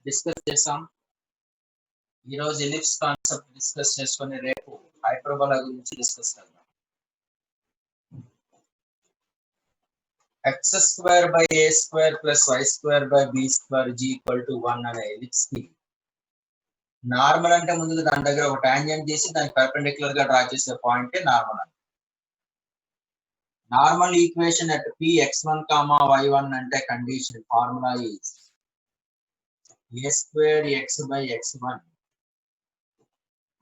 Discuss చేసాం. ఈరోజు ellipse concept discuss చేసుకుని రేపు హైపర్బోలా గురించి డిస్కస్ చేద్దాం. x square by a square plus y square by b square is equal to 1 అనే ఎలిప్స్ కి నార్మల్ అంటే ముందు దాని దగ్గర ఒక టాంజెంట్ తీసి దానికి పర్పెండిక్యులర్ గా డ్రా చేసే పాయింట్ నార్మల్ అంటే normal equation at p x1 y1 అంటే condition formula is a square x by x1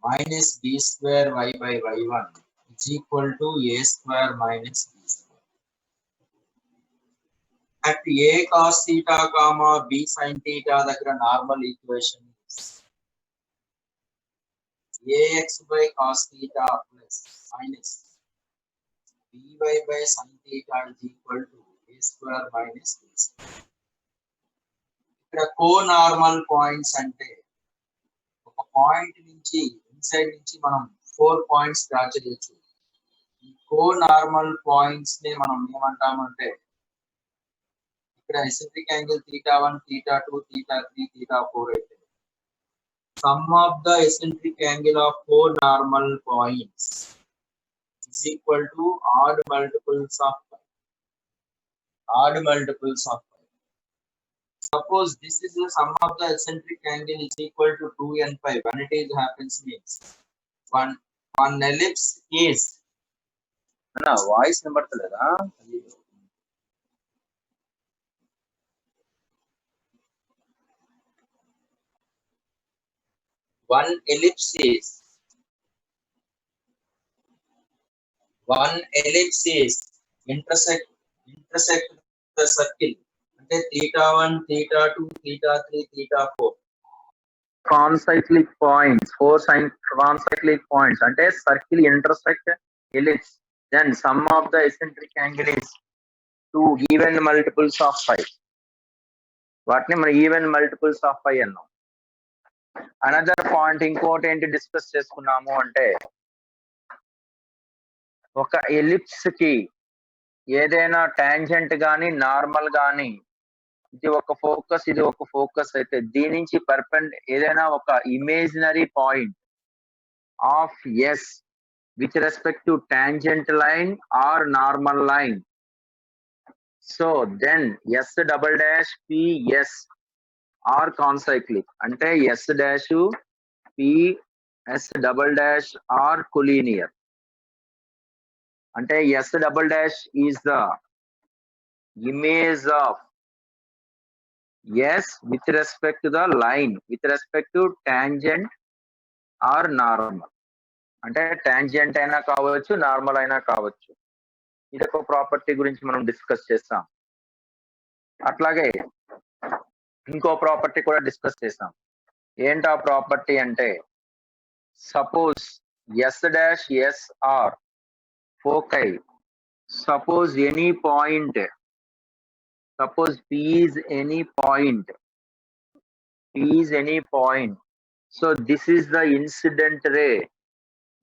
minus b square y by y1 is equal to a square minus b square. At a cos theta comma b sin theta దగ్గర normal equation ax by cos theta plus minus by by sin theta is equal to a square minus b square. ఇక్కడ కోనార్మల్ points అంటే ఒక point నుంచి inside నుంచి మనం 4 points draw చేయొచ్చు. ఈ కోనార్మల్ points ని మనం ఏమంటామంటే ఇక్కడ ఎసిమెట్రిక్ యాంగిల్ θ1 θ2 θ3 θ4 అయితే sum of the eccentric angle of four normal points is equal to odd multiples of pi. Odd multiples of pi. Suppose this is the sum of the eccentric angle is equal to 2n pi. When it is happens means one ellipse is voice number teleda one ellipse intersect the circle అంటే θ1 θ2 θ3 θ4 concyclic points, four concyclic points అంటే circle intersect ellipse, then sum of the eccentric angle is 2 even multiples of pi. వాటిని మనం even multiples of pi అన్నాం. Another point ఇంకోటి ఏంటి discuss చేసుకున్నాము అంటే ఒక ఎలిప్స్ కి ఏదైనా టాంజెంట్ గాని నార్మల్ గాని ఇది ఒక ఫోకస్ అయితే దీని నుంచి ఏదైనా ఒక imaginary point of S with respect to tangent line or normal line, so then S double dash P S R concyclic అంటే S dash P S double dash R collinear. అంటే S double dash is the image of S with respect to the line with respect to tangent or normal. అంటే tangent అయినా కావచ్చు normal అయినా కావచ్చు. ఇదొక property గురించి మనం డిస్కస్ చేస్తాం. అట్లాగే ఇంకో ప్రాపర్టీ కూడా డిస్కస్ చేస్తాం. ఏంటా ప్రాపర్టీ అంటే suppose S dash S R ఫోకై, suppose any point, suppose p is any point, so this is the incident ray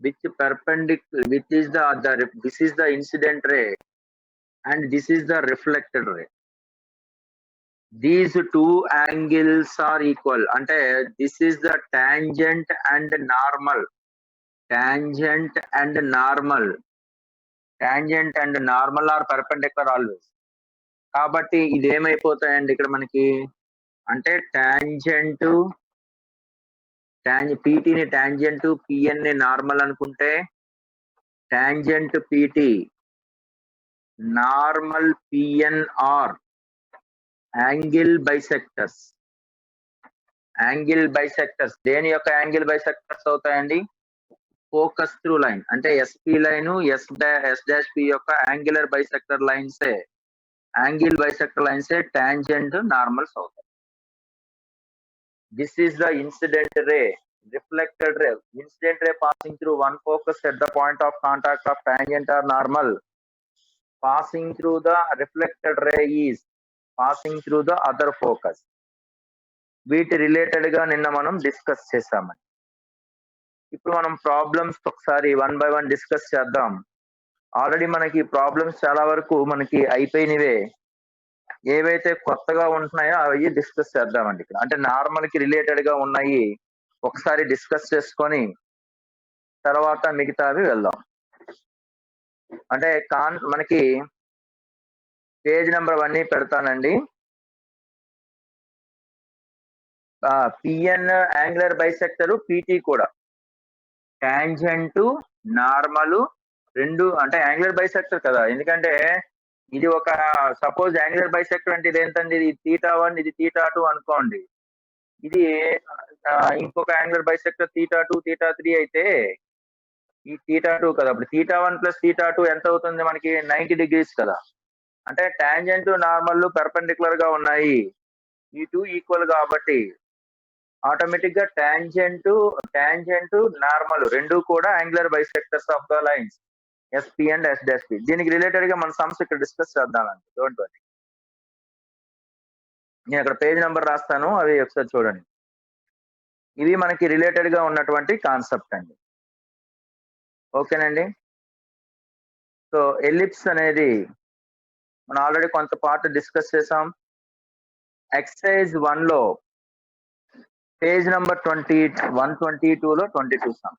which perpendicular, which is this is the incident ray and this is the reflected ray. These two angles are equal ante this is the tangent and normal are perpendicular always. కాబట్టి ఇది ఏమైపోతాయండి ఇక్కడ మనకి అంటే పీటీని tangent PN ని normal అనుకుంటే tangent PT normal PN are angle bisectors. దేని యొక్క యాంగిల్ బైసెక్టర్స్ అవుతాయండి? ఫోకస్ త్రూ లైన్ అంటే SP line S dash P యొక్క యాంగిల్ బైసెక్టర్ లైన్సే tangent normals అవుతాయి. This is the incident ray, reflected ray. Incident ray passing through one focus at the point of contact of tangent or normal. Passing through the reflected ray is passing through the other focus. వీటి related గా నిన్న మనం discuss చేసామని. ఇప్పుడు మనం problems ఒకసారి 1 by 1 discuss చేద్దాం. Already మనకి ప్రాబ్లమ్స్ చాలా వరకు మనకి అయిపోయినవే. ఏవైతే కొత్తగా ఉంటున్నాయో అవి డిస్కస్ చేద్దామండి ఇక్కడ. అంటే నార్మల్ కి రిలేటెడ్ గా ఉన్నాయి ఒకసారి డిస్కస్ చేసుకొని తర్వాత మిగతావి వెళ్దాం. అంటే మనకి పేజ్ నెంబర్ 1 పెడతానండి. పిఎన్ యాంగులర్ బైసెక్టర్, పీటీ కూడా టాంజెంట్ నార్మల్ రెండు, అంటే యాంగులర్ బైసెక్టర్ కదా, ఎందుకంటే ఇది ఒక సపోజ్ యాంగులర్ బైసెక్టర్ అంటే ఇది ఏంటండి, ఇది θ1 ఇది θ2 అనుకోండి. ఇది ఇంకొక యాంగులర్ బైసెక్టర్ θ2 θ3 అయితే ఈ θ2 కదా, అప్పుడు θ1 ప్లస్ θ2 ఎంత అవుతుంది మనకి 90 డిగ్రీస్ కదా. అంటే టాంజెంట్ నార్మల్ పెర్పెండిక్యులర్ గా ఉన్నాయి, ఈ టూ ఈక్వల్ కాబట్టి ఆటోమేటిక్ గా టాంజెంట్ నార్మల్ రెండు కూడా angular bisectors of the lines SP and yes dash P. దీనికి రిలేటెడ్ గా మన సమ్స్ ఇక్కడ డిస్కస్ చేద్దామండి. డోంట్ వరీ, నేను అక్కడ పేజ్ నెంబర్ రాస్తాను, అవి ఒకసారి చూడండి. ఇవి మనకి రిలేటెడ్ గా ఉన్నటువంటి కాన్సెప్ట్ అండి. ఓకేనండి. సో ఎలిప్స్ అనేది మనం ఆల్రెడీ కొంత పార్ట్ డిస్కస్ చేసాం. ఎక్సర్సైజ్ 1 లో పేజ్ నెంబర్ 122 లో 22 some.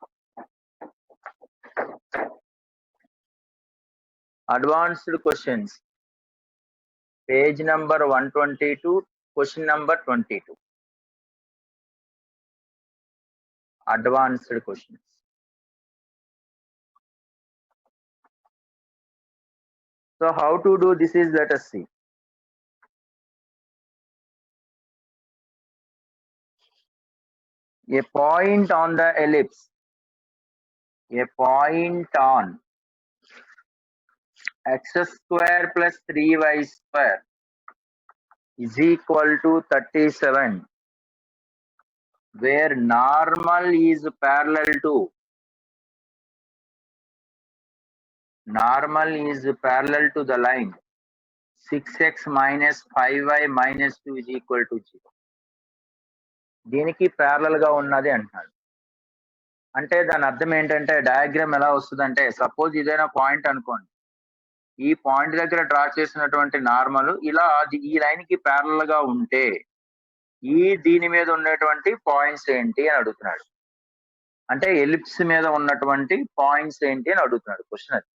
Advanced questions, page number 122, question number 22. Advanced questions. So how to do this is, let us see. A point on the ellipse, a point on x square plus 3y square is equal to 37, where normal is parallel to the line 6x minus 5y minus 2 is equal to 0. దీనికి parallel గా ఉన్నది అంటున్నాడు. అంటే దాని అర్థం ఏంటంటే diagram ఎలా వస్తుందంటే, సపోజ్ ఇదైనా పాయింట్ అనుకోండి, ఈ పాయింట్ దగ్గర డ్రా చేసినటువంటి నార్మల్ ఇలా ఈ లైన్ కి ప్యారలల్ గా ఉంటే దీని మీద ఉన్నటువంటి పాయింట్స్ ఏంటి అని అడుగుతున్నాడు. అంటే ఎలిప్స్ మీద ఉన్నటువంటి పాయింట్స్ ఏంటి అని అడుగుతున్నాడు క్వశ్చన్. అది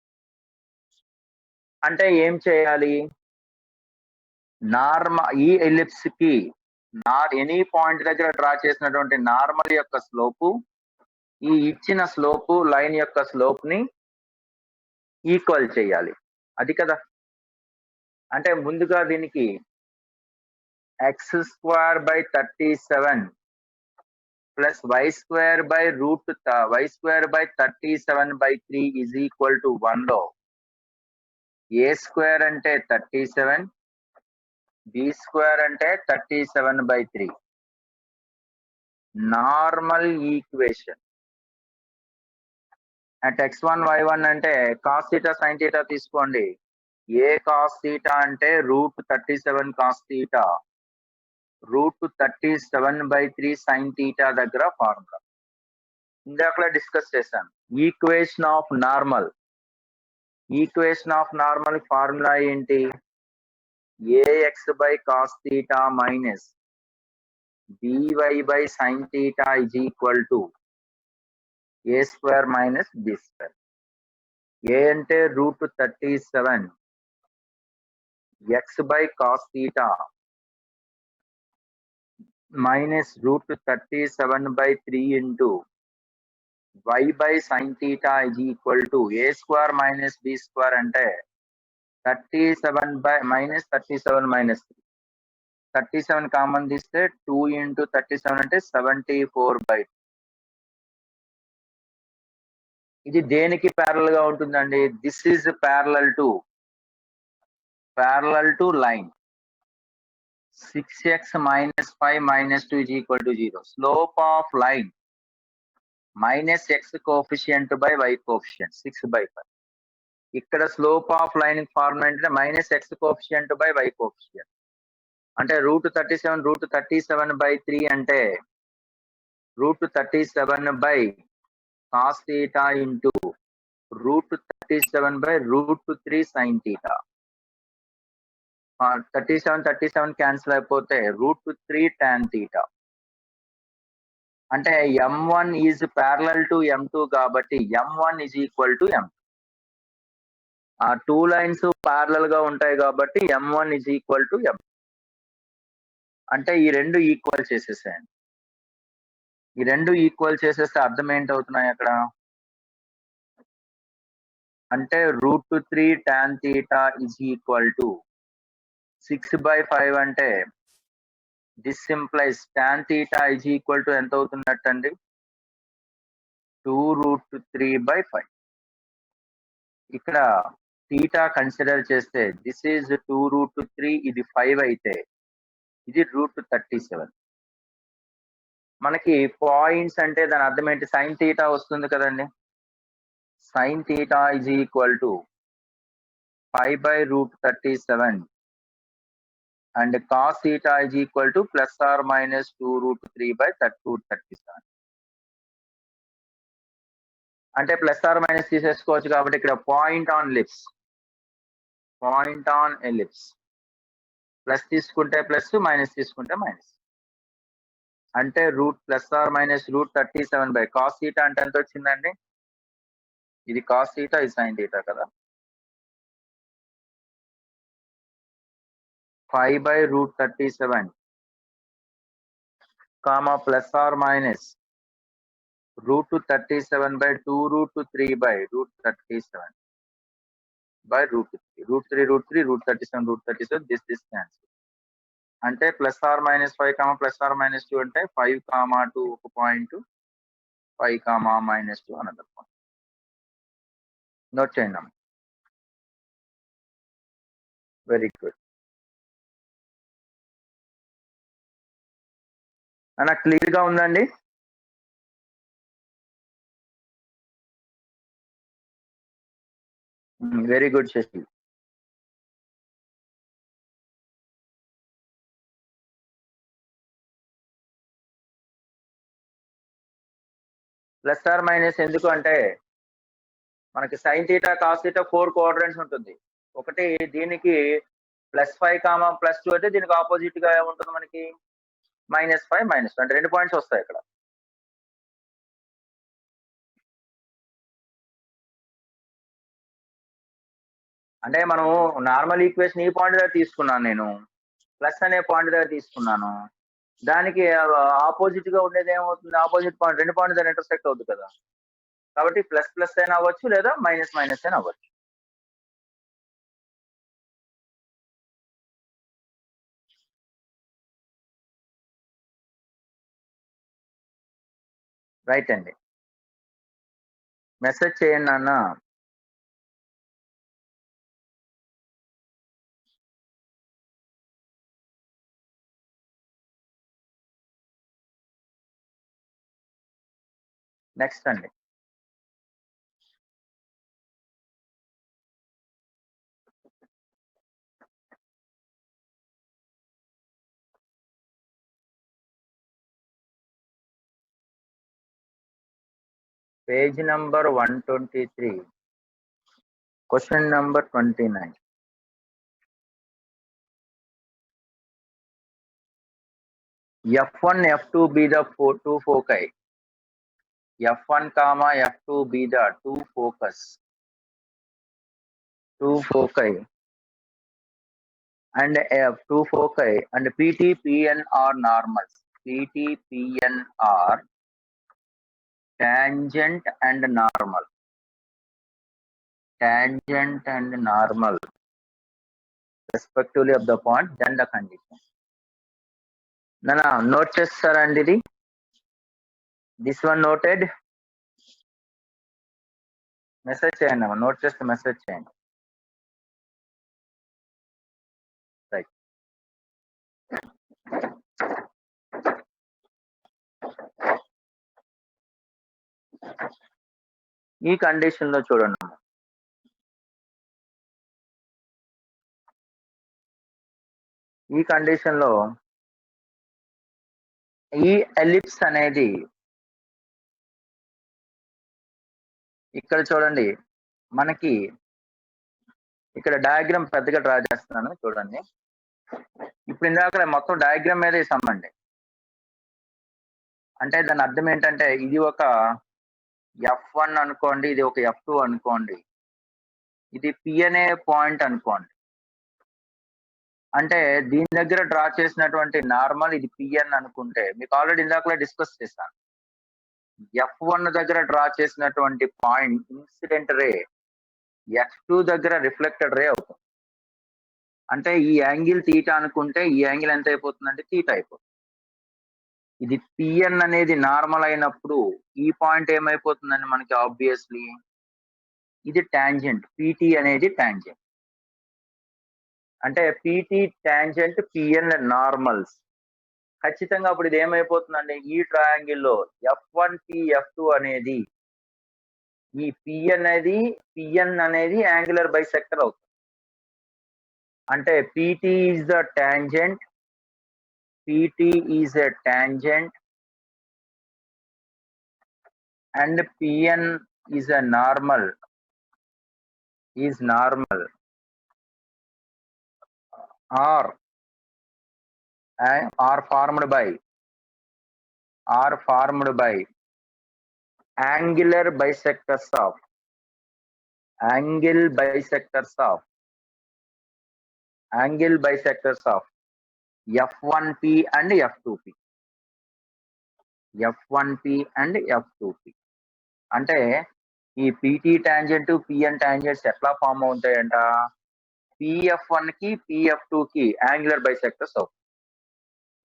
అంటే ఏం చేయాలి, ఈ ఎలిప్స్ కి ఎనీ పాయింట్ దగ్గర డ్రా చేసినటువంటి నార్మల్ యొక్క స్లోపు ఈ ఇచ్చిన స్లోపు లైన్ యొక్క స్లోప్ ని ఈక్వల్ చేయాలి, అది కదా. అంటే ముందుగా దీనికి x square by 37 plus y square by 37/3 is equal to 1 లో a square అంటే 37, b square అంటే 37/3 normal equation. At x1 y1 అంటే cos θ sin θ తీసుకోండి. a cos θ అంటే √37 cos θ √37/3 sin θ దగ్గర ఫార్ములా ఇందాక డిస్కస్ చేశాను. ఈక్వేషన్ ఆఫ్ నార్మల్ ఫార్ములా ఏంటి, ax by cos θ minus by by sin θ is equal to a square minus b square. a అంటే √37 x by cos θ minus √37/3 into y by sin θ is equal to a square minus b square అంటే 37 minus 37 common తీస్తే 2 into 37 అంటే 74/2. ఇది దేనికి parallel గా ఉంటుందండి, this is parallel to line 6x minus 5 minus 2 is equal to 0. Slope of line minus x coefficient by y coefficient 6/5. ఇక్కడ slope of line formula అంటే minus x coefficient by y coefficient. అంటే √37/3 అంటే √37/cos θ into √37/√3 sin θ. 37 cancel అయిపోతే √3 tan theta. అంటే M1 is parallel to M2 కాబట్టి M1 is equal to M2. ఆ 2 lines parallel గా ఉంటాయి కాబట్టి M1 is equal to M2. అంటే ఈ రెండు ఈక్వల్ చేసేసేయండి. ఈ రెండు ఈక్వల్ చేసేస్తే అర్థం ఏంటవుతున్నాయి అక్కడ అంటే √3 tan theta is equal to 6/5 అంటే this simplifies tan theta is equal to ఎంత అవుతున్నట్టండి 2√3/5. ఇక్కడ theta కన్సిడర్ చేస్తే దిస్ ఈజ్ 2√3, ఇది 5 అయితే ఇది √37. మనకి పాయింట్స్ అంటే దాని అర్థం ఏంటి sin theta వస్తుంది కదండి. sin theta is equal to 5/√37 and cos theta is equal to plus or minus 2√3/237. అంటే ప్లస్ ఆర్ మైనస్ తీసేసుకోవచ్చు కాబట్టి ఇక్కడ పాయింట్ ఆన్ ఎలిప్స్ ప్లస్ తీసుకుంటే ప్లస్ మైనస్ తీసుకుంటే మైనస్ అంటే plus or minus √37 cos theta అంటే ఎంత వచ్చిందండి. ఇది cos theta, ఇది sin theta కదా. 5/√37 comma plus or minus √37/2√3/√37 by √3 this cancel. అంటే plus or minus 5 plus or minus 2 అంటే 5, 2 ఒక పాయింట్ 5, -2 అనదర్ పాయింట్. నోట్ చేయండి. వెరీ గుడ్ అన్న, క్లియర్ గా ఉందండి. Very good Shashi. Plus or minus ఎందుకు అంటే మనకి sin theta cos theta 4 quadrants ఉంటుంది. ఒకటి దీనికి +5, +2 అయితే దీనికి ఆపోజిట్ గా ఏముంటుంది మనకి -5, -2 అంటే 2 పాయింట్స్ వస్తాయి ఇక్కడ. అంటే మనం నార్మల్ ఈక్వేషన్ ఈ పాయింట్ దగ్గర తీసుకున్నాను, నేను ప్లస్ అనే పాయింట్ దగ్గర తీసుకున్నాను. దానికి ఆపోజిట్ గా ఉండేది ఏమవుతుంది, ఆపోజిట్ పాయింట్ 2 పాయింట్ దగ్గర ఇంటర్సెక్ట్ అవుతుంది కదా. కాబట్టి ప్లస్ అయినా అవ్వచ్చు లేదా మైనస్ అయినా అవ్వచ్చు. రైట్ అండి. మెసేజ్ చేయండి అన్న. నెక్స్ట్ అండి, page number 123, question number 29. F1, F2 be the two foci. F1, F2 be the two foci and two foci and PT, PN are normals. PT, PN are tangent and normal. Tangent and normal respectively of the point, then the condition. Nana, note చేస్తారండి ఇది. This one noted. Message చేయండి అమ్మా, note చేస్తే message చేయండి. Right. ఈ condition లో చూడండి, ఈ కండిషన్ లో ఈ ఎలిప్స్ అనేది ఇక్కడ చూడండి, మనకి ఇక్కడ డయాగ్రామ్ పెద్దగా డ్రా చేస్తున్నాను చూడండి. ఇప్పుడు ఇందాక మొత్తం డయాగ్రామ్ మీద ఇస్తామండి. అంటే దాని అర్థం ఏంటంటే ఇది ఒక F1 అనుకోండి, ఇది ఒక F2 అనుకోండి, ఇది P అనే పాయింట్ అనుకోండి. అంటే దీని దగ్గర డ్రా చేసినటువంటి నార్మల్ ఇది Pn అనుకుంటే మీకు ఆల్రెడీ ఇందాకలే డిస్కస్ చేశాను. F1 దగ్గర డ్రా చేసినటువంటి పాయింట్ ఇన్సిడెంట్ రే F2 దగ్గర రిఫ్లెక్టెడ్ రే అవుతుంది. అంటే ఈ యాంగిల్ తీటా అనుకుంటే ఈ యాంగిల్ ఎంత అయిపోతుందంటే తీటా అయిపోతుంది. ఇది Pn అనేది నార్మల్ అయినప్పుడు ఈ పాయింట్ ఏమైపోతుందండి మనకి ఆబ్వియస్లీ ఇది టాంజెంట్, PT అనేది టాంజెంట్. అంటే PT టాంజెంట్ Pn నార్మల్స్. ఖచ్చితంగా అప్పుడు ఇది ఏమైపోతుందండి ఈ ట్రయాంగిల్ లో F1P F2 అనేది ఈ Pn అనేది యాంగులర్ బైసెక్టర్ అవుతుంది. అంటే PT is the tangent, PT is a tangent and Pn is a normal, or formed by angle bisectors of F1P and F2P. అంటే ఈ PT టాంజెంట్ Pn టాంజెంట్స్ ఎట్లా form అవుతాయంట, PF1 కి PF2 కి angular bisectors అవుతాయి.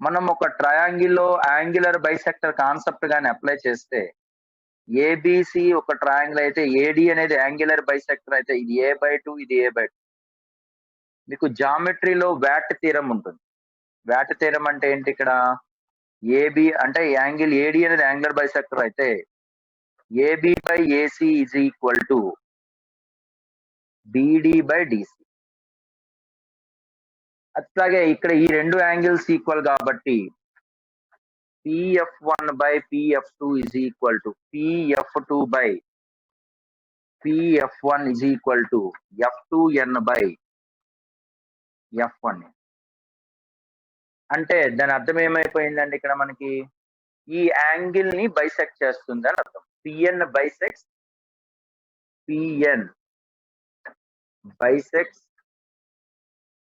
మనం ఒక triangle లో angular bisector concept గాని అప్లై చేస్తే ABC ఒక ట్రయాంగిల్ అయితే AD అనేది యాంగులర్ బైసెక్టర్ అయితే ఇది A/2 ఇది A/2. మీకు జామెట్రీలో వ్యాట్ థీరం ఉంటుంది. వ్యాట్ థీరం అంటే ఏంటి, ఇక్కడ AB అంటే యాంగిల్ AD అనేది యాంగులర్ బైసెక్టర్ అయితే AB/AC is equal to BD/DC. అట్లాగే ఇక్కడ ఈ రెండు యాంగిల్స్ ఈక్వల్ కాబట్టి PF1/PF2 is equal to PF2/PF1 is equal to F2n/F1. అంటే దాని అర్థం ఏమైపోయిందండి, ఇక్కడ మనకి ఈ యాంగిల్ ని బైసెక్ట్ చేస్తుంది అని అర్థం. PN బైసెక్ట్స్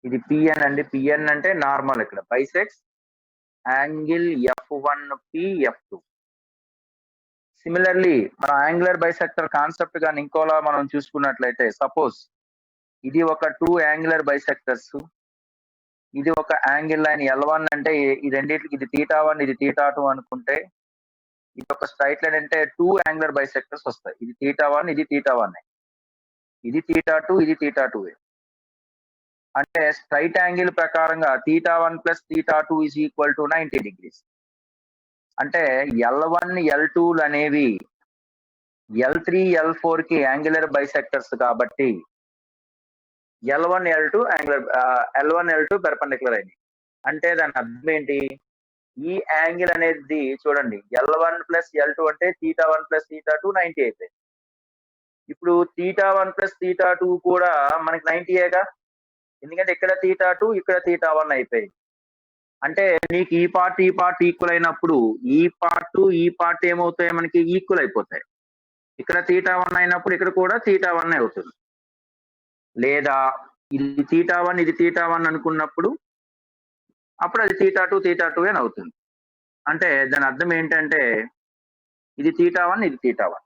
ఇది PN అండి. PN అంటే నార్మల్, ఇక్కడ bisects angle F1P F2. Similarly మన యాంగులర్ బైసెక్టర్ కాన్సెప్ట్ గాని ఇంకోలా మనం చూసుకున్నట్లయితే సపోజ్ ఇది ఒక 2 యాంగులర్ బైసెక్టర్స్, ఇది ఒక యాంగిల్ లైన్ L1 అంటే ఈ రెండింటికి ఇది θ1 ఇది θ2 అనుకుంటే ఇది ఒక స్ట్రైట్ లైన్ అంటే 2 యాంగులర్ బైసెక్టర్స్ వస్తాయి. ఇది θ1 ఇది θ1, ఇది θ2 ఇది θ2. అంటే స్ట్రైట్ యాంగిల్ ప్రకారంగా θ1 + θ2 ఈజ్ ఈక్వల్ టు 90 degrees. అంటే L1 L2 అనేవి L3 L4 కి యాంగులర్ బైసెక్టర్స్ కాబట్టి L1 L2 పెర్పెండిక్యులర్ అయింది. అంటే దాని అర్థం ఏంటి, ఈ యాంగిల్ అనేది చూడండి L1 + L2 అంటే θ1 + θ2 90 అయిపోయింది. ఇప్పుడు θ1 + θ2 కూడా మనకి 90ఏగా, ఎందుకంటే ఇక్కడ θ2 ఇక్కడ θ1 అయిపోయింది. అంటే నీకు ఈ పార్ట్ ఈక్వల్ అయినప్పుడు ఈ పార్ట్ ఏమవుతాయి మనకి ఈక్వల్ అయిపోతాయి. ఇక్కడ θ1 అయినప్పుడు ఇక్కడ కూడా θ1 అవుతుంది. లేదా ఇది θ1 ఇది θ1 అనుకున్నప్పుడు అప్పుడు అది θ2 అని అవుతుంది. అంటే దాని అర్థం ఏంటంటే ఇది θ1 ఇది θ1.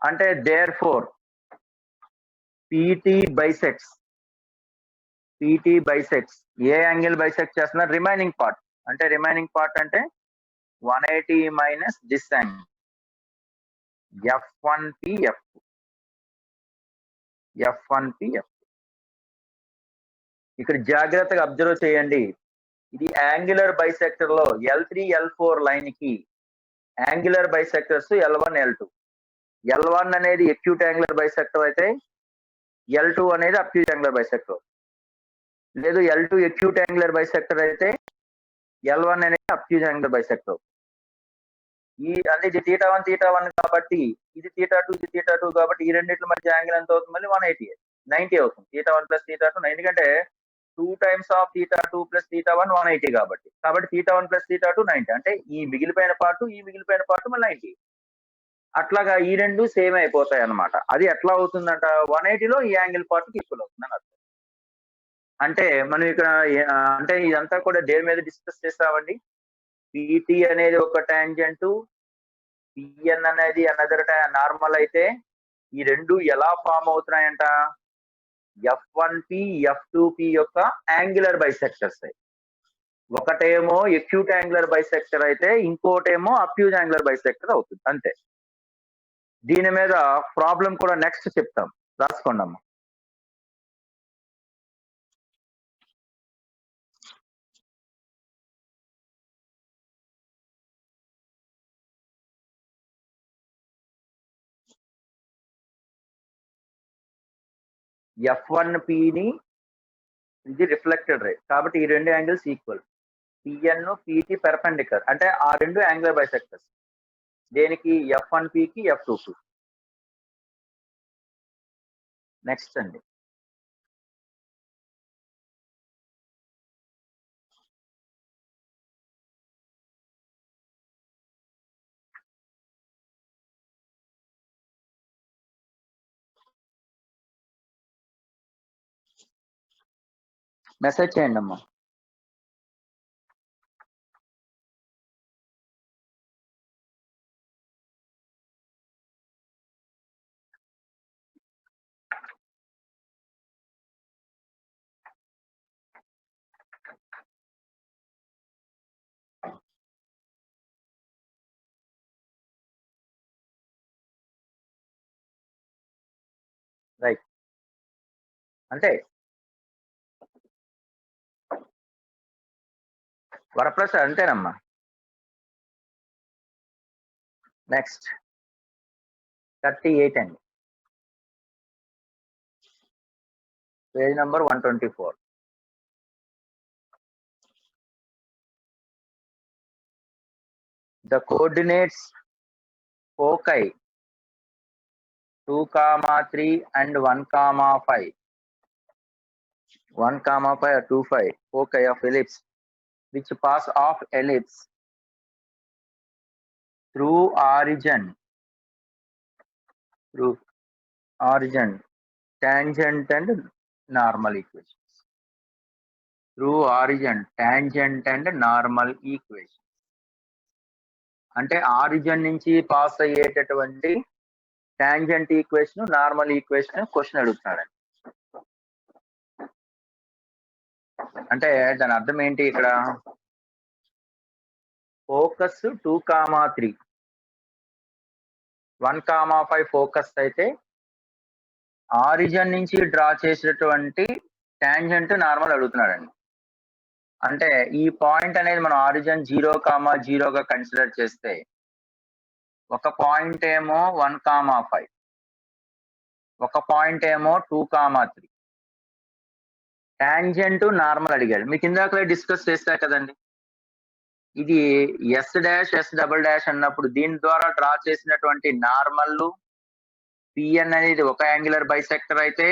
అంటే therefore PT bisects ఏ యాంగిల్ బైసెక్ట్ చేస్తున్నా రిమైనింగ్ పార్ట్. అంటే రిమైనింగ్ పార్ట్ అంటే 180 minus this angle F1P F2. ఇక్కడ జాగ్రత్తగా అబ్జర్వ్ చేయండి, ఇది యాంగులర్ బైసెక్టర్ లో L3 L4 లైన్ కి angular bisectors L1 L2. L1 అనేది ఎక్యూట్ యాంగులర్ బైసెక్టర్ అయితే L2 అనేది అబ్ట్యూజ్ యాంగులర్ బైసెక్టర్. లేదు L2 ఎక్యూట్ యాంగులర్ బైసెక్టర్ అయితే L1 అనేది అబ్ట్యూజ్ యాంగులర్ బైసెక్టర్. అంటే ఇది θ1 కాబట్టి ఇది θ2 ఇది θ2 కాబట్టి ఈ రెండింటి మధ్య యాంగిల్ ఎంత అవుతుంది, మళ్ళీ 180 90 అవుతుంది. θ1 + θ2, ఎందుకంటే 2 times of θ2 plus θ1 180 కాబట్టి θ1 plus θ2 90 అంటే ఈ మిగిలిపోయిన పార్ట్ మళ్ళీ 90. అట్లాగా ఈ రెండు సేమ్ అయిపోతాయి అన్నమాట. అది ఎట్లా అవుతుందంట 180లో ఈ యాంగిల్ పార్ట్ ఈక్వల్ అవుతుంది అని అర్థం. అంటే మనం ఇక్కడ అంటే ఇదంతా కూడా దేని మీద డిస్కస్ చేస్తామండి. పిటి అనేది ఒక టాంజెంట్, పిఎన్ అనేది అనదర్ నార్మల్ అయితే ఈ రెండు ఎలా ఫామ్ అవుతున్నాయంట, F1P F2P యొక్క యాంగులర్ బైసెక్టర్స్. ఒకటేమో ఎక్యూట్ యాంగులర్ బైసెక్టర్ అయితే ఇంకోటేమో అబ్ట్యూజ్ యాంగులర్ బైసెక్టర్ అవుతుంది అంతే. దీని మీద ప్రాబ్లం కూడా నెక్స్ట్ చెప్తాం, రాసుకోండి అమ్మా. F1Pని ఇది రిఫ్లెక్టెడ్ రే కాబట్టి ఈ రెండు angles equal. PN PT perpendicular అంటే ఆ రెండు యాంగులర్ బైసెక్టర్స్. దేనికి F1Pకి F2P. నెక్స్ట్ అండి, మెసేజ్ చేయండి అమ్మా. రైట్ అంటే వరప్రసాద్ అంతేనమ్మా. నెక్స్ట్ 38 అండి, page number 124. The coordinates foci 2, 3 and 1, 5. 1, 5 or 2, 5 foci of ellipse which pass off ellipse through origin, tangent and normal equations. Through origin, tangent and normal equations. అంటే origin నుంచి pass అయ్యేటటువంటి tangent equation, normal equation question అడుగుతున్నాడు. అంటే దాని అర్థం ఏంటి, ఇక్కడ focus 2, 3, 1, 5 focus అయితే ఆరిజిన్ నుంచి డ్రా చేసేటువంటి టాంజెంట్ నార్మల్ అడుగుతున్నాడండి. అంటే ఈ పాయింట్ అనేది మనం ఆరిజిన్ 0, 0గా కన్సిడర్ చేస్తే ఒక పాయింట్ ఏమో 1, 5, ఒక పాయింట్ ఏమో 2, 3. టాంజెంట్ నార్మల్ అడిగాడు. మీకు ఇందాకలే డిస్కస్ చేస్తా కదండి, ఇది S' అన్నప్పుడు దీని ద్వారా డ్రా చేసినటువంటి నార్మల్ పిఎన్ అనేది ఒక యాంగులర్ బైసెక్టర్ అయితే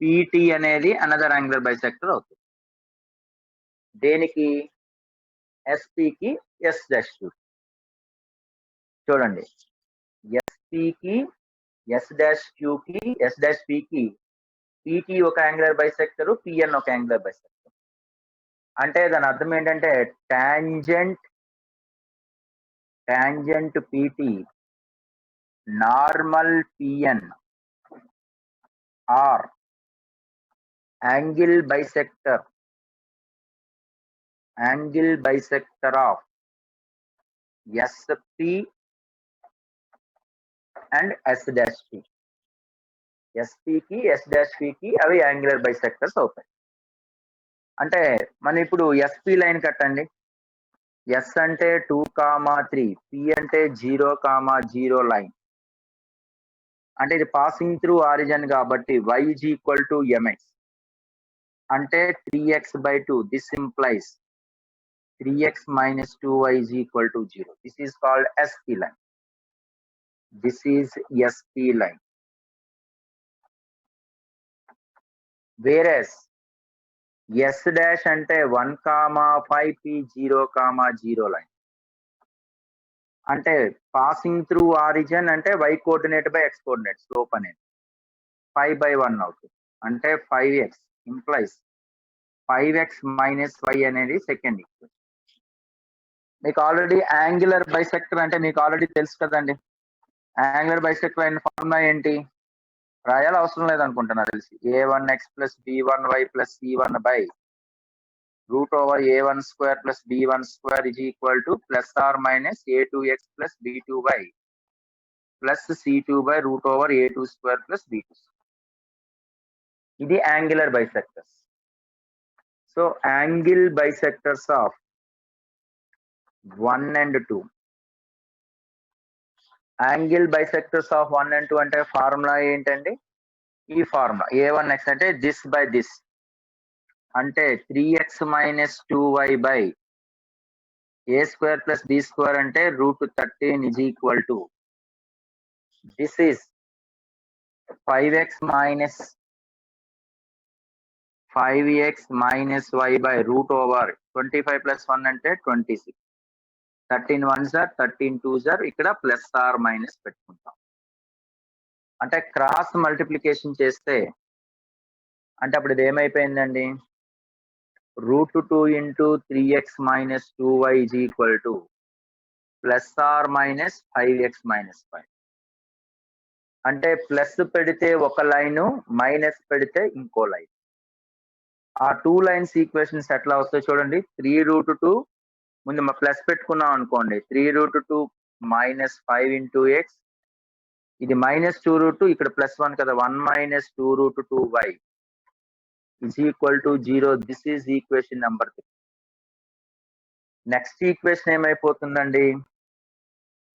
పిటి అనేది అనదర్ యాంగులర్ బైసెక్టర్ అవుతుంది. దేనికి ఎస్పికి S'. చూడండి, ఎస్పికి S''Qకి S''Pకి పిటి ఒక యాంగులర్ బైసెక్టర్, పిఎన్ ఒక యాంగులర్ బైసెక్టర్. అంటే దాని అర్థం ఏంటంటే tangent PT normal PN are angle bisector of SP and S''P. ఎస్పీకి S''Pకి అవి యాంగులర్ బైసెక్టర్స్ అవుతాయి. అంటే మనం ఇప్పుడు ఎస్పీ లైన్ కట్టండి. ఎస్ అంటే 2, 3, పి అంటే 0, 0 లైన్. అంటే ఇది పాసింగ్ త్రూ ఆరిజిన్ కాబట్టి y = mx అంటే 3x/2. This implies 3x - 2y = 0. This is called SP line. This is SP line. Whereas yes dash అంటే 1,5 పి 0,0 లైన్. అంటే పాసింగ్ త్రూ ఆరిజిన్ అంటే y coordinate by x coordinate slope అనేది 5/1 అవుతుంది. అంటే 5x implies 5x minus y అనేది second equation. మీకు already angular bisector అంటే మీకు ఆల్రెడీ తెలుసు కదండి. యాంగులర్ బైసెక్టర్ అయిన ఫార్ములా ఏంటి? రాయాలి అవసరం లేదనుకుంటున్నా తెలిసి. a1x plus b1y plus c1 by √a1 square plus b1 square is equal to plus or minus a2x plus b2y plus c2 by √a2 square plus b2. ఇది angular bisectors. So angle bisectors of 1 and 2. Angle bisectors of 1 and 2 అంటే formula ఏంటండి? ఈ formula a1x అంటే this by this అంటే 3x minus 2y by a square plus b square అంటే √13 is equal to this is 5x minus y by √25 plus 1 అంటే 26. 13 1s are 13 2s are ఇక్కడ plus or minus పెట్టుకుంటాం. అంటే cross multiplication చేస్తే అంటే అప్పుడు ఇది ఏమైపోయిందండి? √2 into 3x minus 2y is equal to plus or minus 5x minus 5. అంటే ప్లస్ పెడితే ఒక లైన్, మైనస్ పెడితే ఇంకో లైన్. ఆ 2 లైన్స్ ఈక్వేషన్స్ ఎట్లా వస్తాయి చూడండి. 3√2 ముందు ప్లస్ పెట్టుకున్నాం అనుకోండి, 3√2 మైనస్ 5 ఇంటూ ఎక్స్, ఇది మైనస్ 2√2, ఇక్కడ ప్లస్ 1 కదా, 1 minus 2√2y is equal to 0. This is equation number 3. Next equation ఏమైపోతుందండి?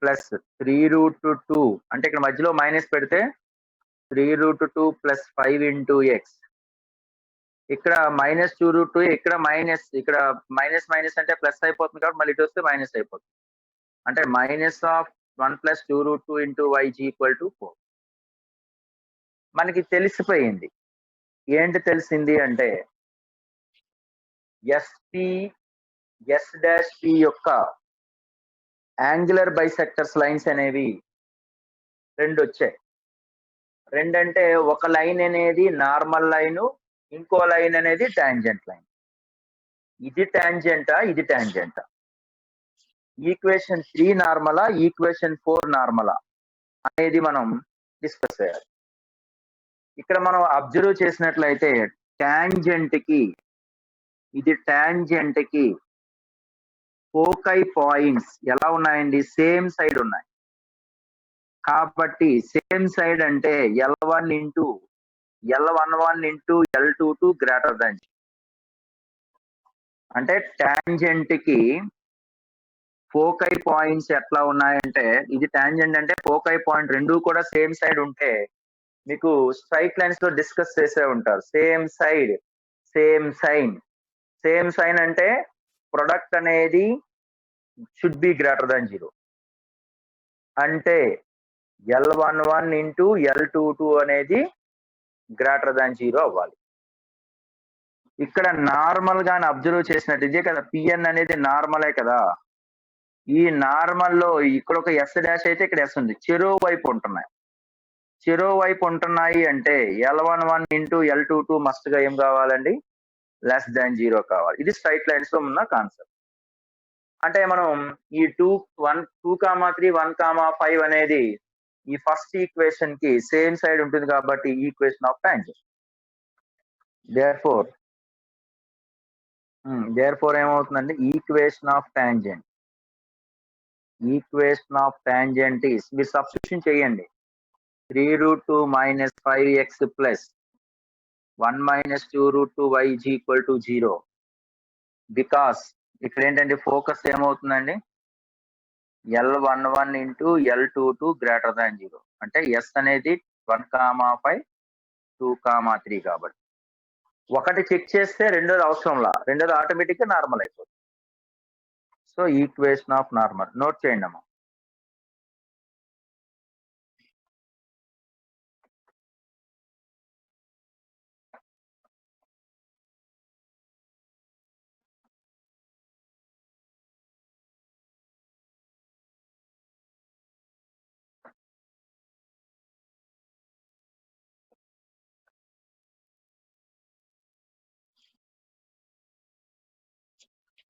ప్లస్ 3√2 అంటే ఇక్కడ మధ్యలో మైనస్ పెడితే 3√2 ప్లస్ 5 ఇంటూ ఎక్స్, ఇక్కడ మైనస్ 2√2, ఇక్కడ మైనస్, ఇక్కడ మైనస్ మైనస్ అంటే ప్లస్ అయిపోతుంది కాబట్టి మళ్ళీ ఇటు వస్తే మైనస్ అయిపోతుంది. అంటే minus of 1 plus 2√2 into Y equal to 4. మనకి తెలిసిపోయింది. ఏంటి తెలిసింది అంటే ఎస్ డాష్ పి యొక్క యాంగులర్ బైసెక్టర్స్ లైన్స్ అనేవి రెండు వచ్చాయి. రెండంటే ఒక లైన్ అనేది నార్మల్ లైన్, ఇంకో లైన్ అనేది టాంజెంట్ లైన్. ఇది టాంజెంటా, ఇది టాంజెంటా? ఈక్వేషన్ 3 నార్మలా, ఈక్వేషన్ 4 నార్మలా అనేది మనం డిస్కస్ చేయాలి. ఇక్కడ మనం అబ్జర్వ్ చేసినట్లయితే టాంజెంట్ కి, ఇది టాంజెంట్ కి ఫోకై పాయింట్స్ ఎలా ఉన్నాయండి? సేమ్ సైడ్ ఉన్నాయి. కాబట్టి సేమ్ సైడ్ అంటే L1 into L11 into L22 greater than. అంటే టాంజెంట్ కి ఫోకై పాయింట్స్ ఎట్లా ఉన్నాయంటే, ఇది టాంజెంట్ అంటే ఫోకై పాయింట్ రెండు కూడా సేమ్ సైడ్ ఉంటే మీకు స్ట్రైట్ లైన్స్ లో డిస్కస్ చేసే ఉంటారు. Same side same sign. Same sign అంటే ప్రొడక్ట్ అనేది షుడ్ బి గ్రేటర్ దాన్ 0. అంటే L11 ఇంటూ L22 అనేది గ్రేటర్ దాన్ 0 అవ్వాలి. ఇక్కడ నార్మల్ గా అబ్జర్వ్ చేసినట్టు ఇదే కదా, పిఎన్ అనేది నార్మలే కదా. ఈ నార్మల్ లో ఇక్కడ ఒక ఎస్ డాష్ అయితే ఇక్కడ ఎస్ ఉంది, చెరో వైపు ఉంటున్నాయి. చెరో వైపు ఉంటున్నాయి అంటే L11 ఇంటూ L22 మస్ట్ గా ఏం కావాలండి? లెస్ దాన్ 0 కావాలి. ఇది స్ట్రైట్ లైన్స్ లో ఉన్న కాన్సెప్ట్. అంటే మనం ఈ 2,3, 1,5 అనేది ఈ ఫస్ట్ ఈక్వేషన్ కి సేమ్ సైడ్ ఉంటుంది కాబట్టి ఈక్వేషన్ ఆఫ్ టాంజెంట్. దేర్ఫోర్ ఏమవుతుందండి? Equation of tangent. Equation of tangent is, మీరు సబ్స్టిట్యూషన్ చేయండి, 3√2 minus 5x plus 1 minus 2√2y is equal to 0. Because ఇక్కడ ఏంటంటే ఫోకస్ ఏమవుతుందండి? L11 into L22 greater than 0. అంటే ఎస్ అనేది 1,5 2,3 కాబట్టి ఒకటి చెక్ చేస్తే రెండోది అవసరంలా, రెండోది ఆటోమేటిక్ గా నార్మల్ అయిపోతుంది. So equation of normal note చేయండి అమ్మా.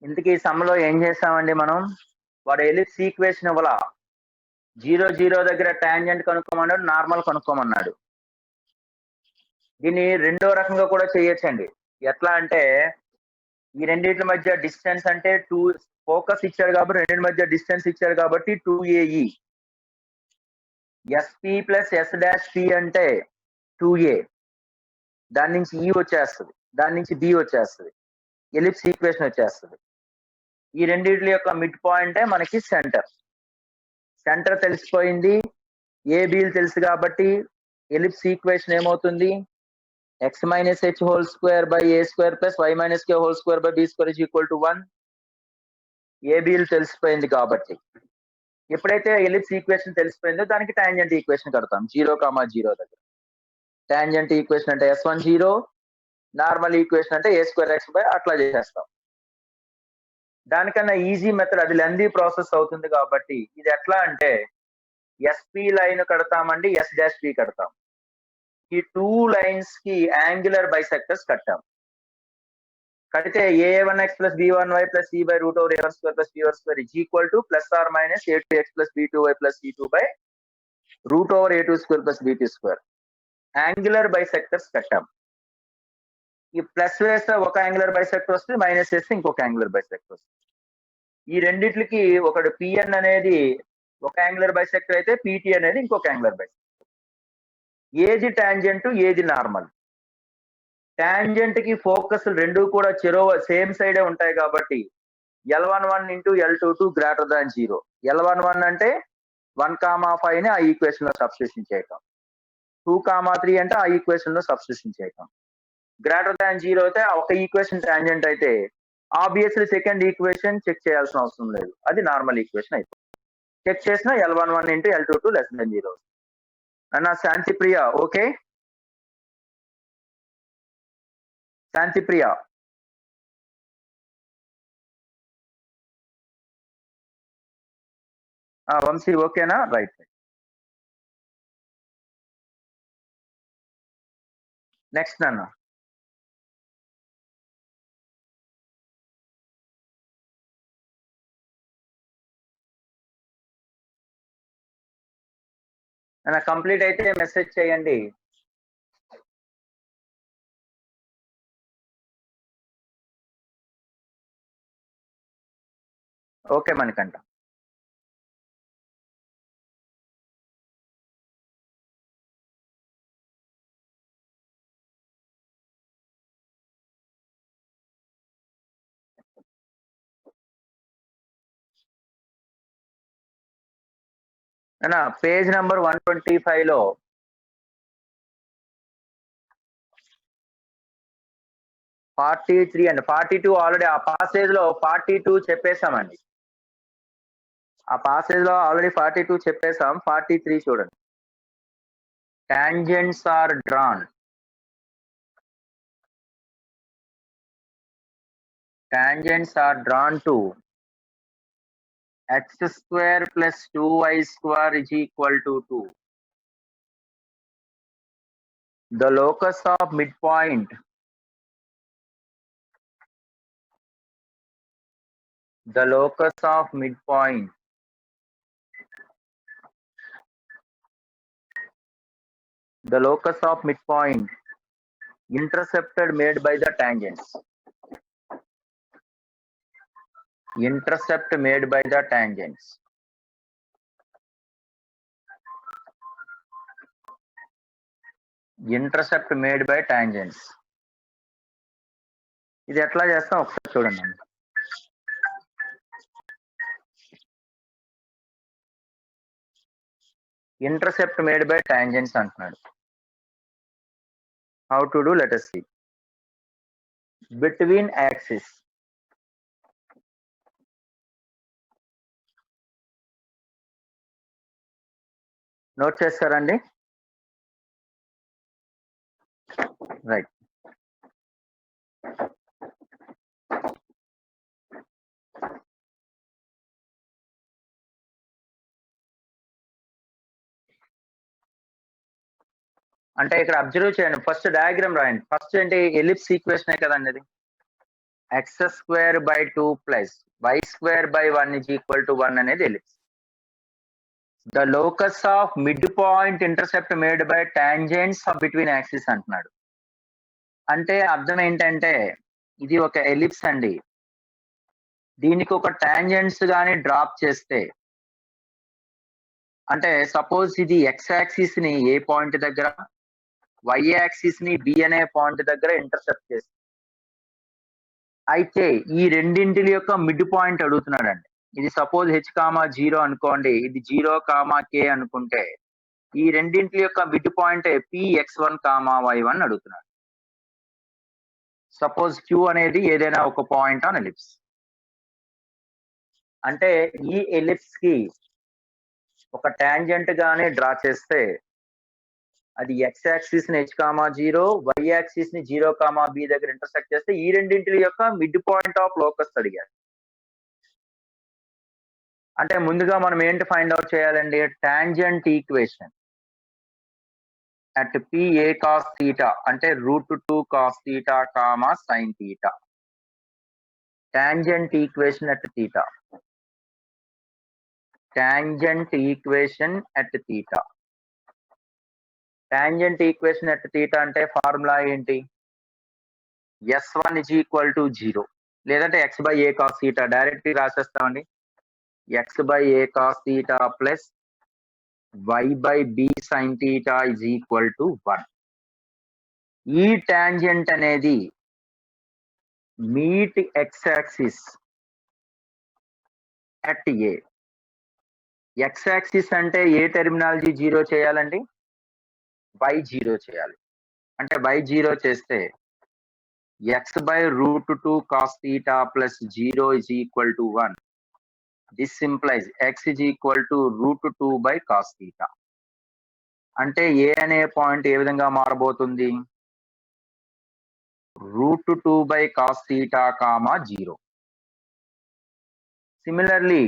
ఇంతకీ సమ్లో ఏం చేస్తామండి మనం? వాడు ఎలిప్స్ ఈక్వేషన్ ఇవ్వాల 0 0 దగ్గర టాంజెంట్ కనుక్కోమన్నాడు, నార్మల్ కనుక్కోమన్నాడు. దీన్ని రెండో రకంగా కూడా చేయొచ్చండి. ఎట్లా అంటే ఈ రెండింటి మధ్య డిస్టెన్స్ అంటే 2 ఫోకస్ ఇచ్చాడు కాబట్టి రెండింటి మధ్య డిస్టెన్స్ ఇచ్చాడు కాబట్టి 2AE. SP plus S dash P అంటే 2A. దాని నుంచి E వచ్చేస్తుంది, దాని నుంచి B వచ్చేస్తుంది, ఎలిప్స్ ఈక్వేషన్ వచ్చేస్తుంది. ఈ రెండింటి యొక్క మిడ్ పాయింటే మనకి సెంటర్. సెంటర్ తెలిసిపోయింది, ఏబీలు తెలుసు కాబట్టి ఎలిప్స్ ఈక్వేషన్ ఏమవుతుంది? x minus h whole square by a square plus y minus k whole square by b square is equal to 1. ఏబీలు తెలిసిపోయింది కాబట్టి ఎప్పుడైతే ఎలిప్స్ ఈక్వేషన్ తెలిసిపోయిందో దానికి టాంజెంట్ ఈక్వేషన్ కడతాం 0, 0 దగ్గర. టాంజెంట్ ఈక్వేషన్ అంటే S1 0, నార్మల్ ఈక్వేషన్ అంటే a square x by అట్లా చేసేస్తాం. దానికన్నా ఈజీ మెథడ్, అది లెందీ ప్రాసెస్ అవుతుంది కాబట్టి ఇది ఎట్లా అంటే SP లైన్ కడతామండి, S డాష్ P కడతాం. ఈ 2 లైన్స్ కి యాంగులర్ బైసెక్టర్స్ కట్టాం. కడితే a1x plus b1y plus c by root over a1 square plus b1 square is equal to plus or minus a2x plus b2y plus c2 by root over a2 square plus b2 square. Angular bisectors కట్టాం. ఈ plus వేస్తే ఒక angular bisector వస్తుంది, minus వేస్తే ఇంకొక angular bisector వస్తుంది. ఈ రెండిట్లకి ఒకటి పిఎన్ అనేది ఒక యాంగులర్ బైసెక్టర్ అయితే పిటి అనేది ఇంకొక యాంగులర్ బైసెక్టర్. ఏది టాంజెంట్, ఏది నార్మల్? టాంజెంట్ కి ఫోకస్ రెండు కూడా సేమ్ సైడే ఉంటాయి కాబట్టి L11 into L22 greater than 0. L11 అంటే 1, 5 ని ఆ ఈక్వేషన్ లో సబ్స్టిట్యూషన్ చేయటం, 2, 3 అంటే ఆ ఈక్వేషన్ లో సబ్స్టిట్యూషన్ చేయటం. గ్రేటర్ దాన్ 0 అయితే ఒక ఈక్వేషన్ టాంజెంట్ అయితే ఆబ్వియస్లీ సెకండ్ ఈక్వేషన్ చెక్ చేయాల్సిన అవసరం లేదు, అది నార్మల్ ఈక్వేషన్ అయిపోతుంది. చెక్ చేసిన L11 into L22 less than 0. అన్న శాంతి ప్రియ, ఓకే? శాంతి ప్రియ, వంశీ ఓకేనా? రైట్. నెక్స్ట్ అన్న. అన్న కంప్లీట్ అయితే మెసేజ్ చేయండి. ఓకే మణికంఠ. అన్న పేజ్ నెంబర్ 125 లో 43 అండి, 42 ఆల్రెడీ ఆ పాసేజ్ లో 42 చెప్పేశామండి. ఆ పాసేజ్ లో ఆల్రెడీ 42 చెప్పేసాం. 43 చూడండి. Tangents are drawn. Tangents are drawn to x square plus 2y square is equal to 2. The locus of midpoint intercepted made by the tangents. Intercept made by the tangents. Intercept made by tangents. ఇది ఎట్లా చేస్తాం ఒకసారి చూడండి. Intercept made by tangents అంటున్నాడు. How to do? Let us see. Between axis. Note చేస్తారండి? Right. అంటే ఇక్కడ observe చేయండి, ఫస్ట్ డయాగ్రామ్ రాయండి. ఫస్ట్ ఏంటి? ఎలిప్స్ ఈక్వేషన్ కదండి అది. x square by 2 plus y square by 1 is equal to 1 అనేది ellipse. The locus of midpoint intercept made by tangents between axes అంటున్నాడు. అంటే అర్థం ఏంటంటే ఇది ఒక ఎలిప్స్ అండి. దీనికి ఒక టాంజెంట్స్ గాని డ్రాప్ చేస్తే అంటే సపోజ్ ఇది x యాక్సిస్ ని ఏ పాయింట్ దగ్గర y యాక్సిస్ ని b అనే పాయింట్ దగ్గర ఇంటర్సెప్ట్ చేస్తుంది. అయితే ఈ రెండింటి యొక్క మిడ్ పాయింట్ అడుగుతున్నాడండి. ఇది సపోజ్ h,0 అనుకోండి, ఇది 0, k అనుకుంటే ఈ రెండింటి యొక్క మిడ్ పాయింట్ px1, y1 అడుగుతున్నాడు. సపోజ్ q అనేది ఏదైనా ఒక పాయింట్ ఆన్ ఎలిప్స్. అంటే ఈ ఎలిప్స్ కి ఒక టాంజెంట్ గానే డ్రా చేస్తే అది x యాక్సిస్ ని h,0, y యాక్సిస్ ని 0, b దగ్గర ఇంటర్సెక్ట్ చేస్తే ఈ రెండింటి యొక్క మిడ్ పాయింట్ ఆఫ్ లోకస్ అడిగారు. అంటే ముందుగా మనం ఏంటి ఫైండ్ అవుట్ చేయాలండి? Tangent equation at pa cos theta అంటే √2 cos theta, sin theta. Tangent equation at theta. Tangent equation at theta. Tangent equation at theta అంటే ఫార్ములా ఏంటి? s1 is equal to 0 లేదంటే x by a cos theta direct రాసేస్తామండి. x by a cos theta plus y by b sin theta is equal to 1. ఈ tangent అనేది meet x axis at a. x axis అంటే ఏ terminology 0 చేయాలండి? y 0 చేయాలి. అంటే y 0 చేస్తే x by √2 cos theta plus 0 is equal to 1. This implies x is equal to √2 by cos theta. అంటే a అనే point ఏ విధంగా మారబోతుంది? √2 by cos theta, 0. Similarly,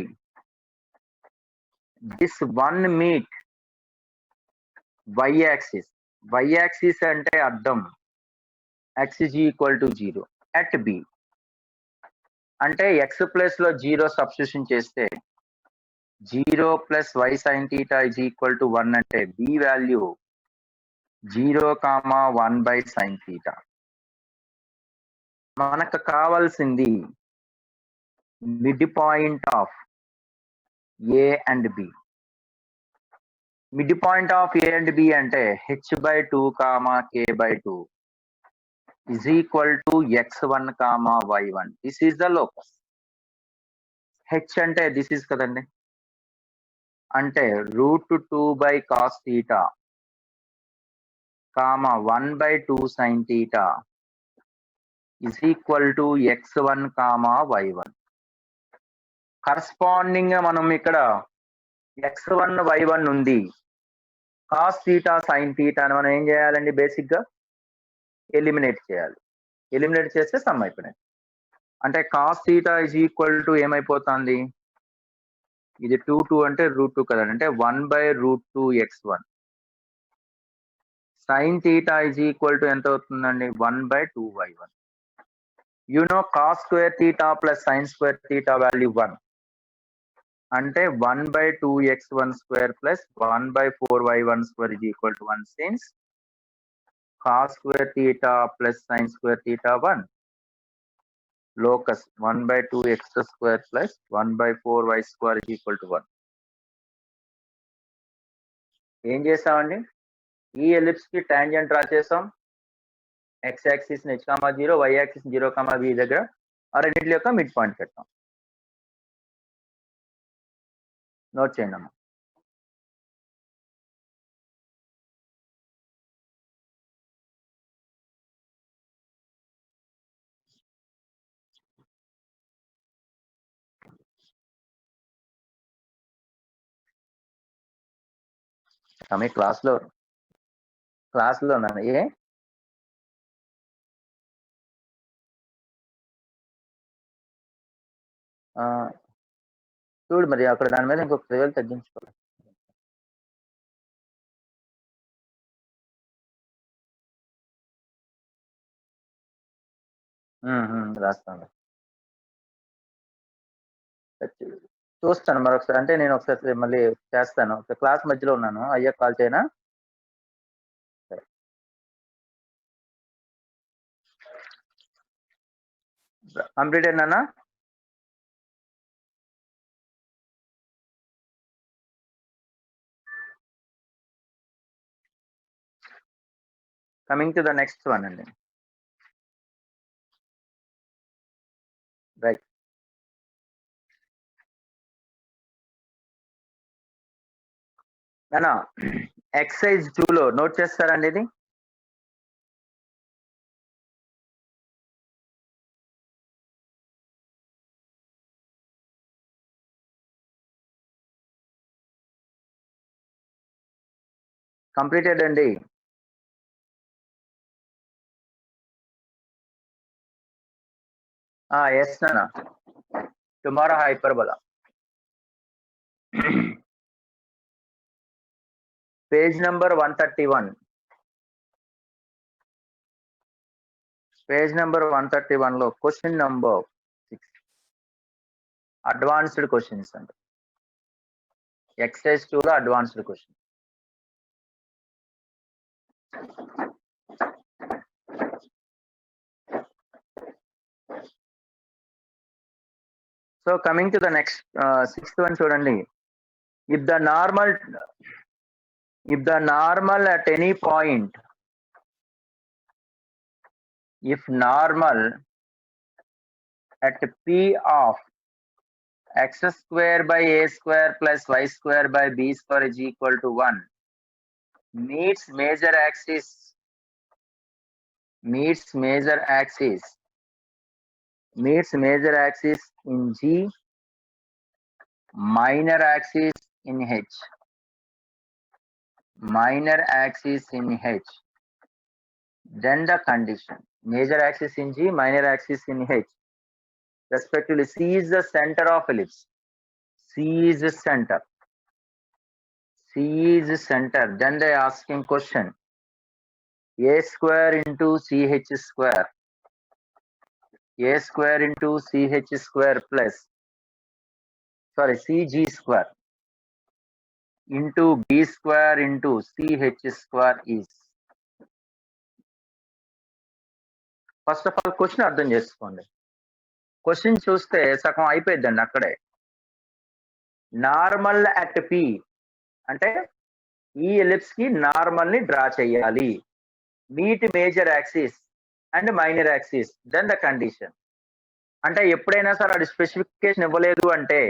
this one meet y axis. y axis అంటే అర్థం x is equal to 0 at b. అంటే x plus లో 0 substitution చేస్తే 0 plus y sin theta is equal to 1 అంటే b value 0, 1 by sin theta. మనకు కావాల్సింది mid point of a and b. Mid point of a and b అంటే h by 2, k by 2 is equal to x1, y1. This is the locus. h అంటే this is కదండి. అంటే √2 by cos theta, 1 by 2 sin theta is equal to x1, y1. Corresponding గా మనం ఇక్కడ x1, y1 ఉంది. cos theta, sin theta అని మనం ఏం చేయాలండి? బేసిక్ గా ఎలిమినేట్ చేయాలి. ఎలిమినేట్ చేస్తే సమ్ అయిపోయినాయి. అంటే cos theta is equal to ఏమైపోతుంది? ఇది 2 అంటే √2 కదండి. అంటే 1 by √2 x1. sin theta is equal to ఎంత అవుతుందండి? 1 by 2 y1. You know cos square theta plus sin square theta value 1. అంటే 1 by 2 x1 square plus 1 by 4 y1 square is equal to 1 since cos square theta plus sin square theta 1. Locus 1 by 2 x square plus 1 by 4 y square is equal to 1. ఏం చేసామండి? ఈ ellipse కి tangent draw చేసాం. x axis ని h,0, y axis 0, b దగ్గర ఆ రెండింటి యొక్క మిడ్ పాయింట్ పెట్టాం. నోట్ చేయండి అమ్మా. ఆమె క్లాస్లో ఉన్నాను. చూడు మరి అక్కడ దాని మీద ఇంకొక 12 తగ్గించుకోవాలి. రాస్తాను. చూస్తాను మరొకసారి. అంటే నేను ఒకసారి మళ్ళీ చేస్తాను. క్లాస్ మధ్యలో ఉన్నాను. అయ్యాక కాల్ చేయనా? సరే. కంప్లీటెడ్ నాన్న? Coming to the next one అండి. రైట్. నాన్న ఎక్సర్సైజ్ 2లో నోట్ చేస్తారండి ఇది? కంప్లీటెడ్ అండి. ఎస్ నాన్న. Tomorrow hyperbola. Page number 131. Page number 131లో క్వశ్చన్ నెంబర్ 6 అడ్వాన్స్డ్ క్వశ్చన్స్ అండి. ఎక్సర్సైజ్ 2లో advanced question. So coming to the next 6th one చూడండి. If the normal at any point, if normal at P of x square by a square plus y square by b square is equal to 1 meets major axis in G, minor axis in H. Then the condition, major axis in G, minor axis in H, respectively. C is the center of ellipse. C is the center. Then they asking question, a square into ch square, plus cg square into b square into ch square is. First of all question అర్థం చేసుకోండి. Question చూస్తే సగం అయిపోయిందండి అక్కడే. Normal at P అంటే ఈ ellipse కి normal ని డ్రా చేయాలి. Meet major axis and minor axis, then the condition. అంటే ఎప్పుడైనా సరే అది స్పెసిఫికేషన్ ఇవ్వలేదు అంటే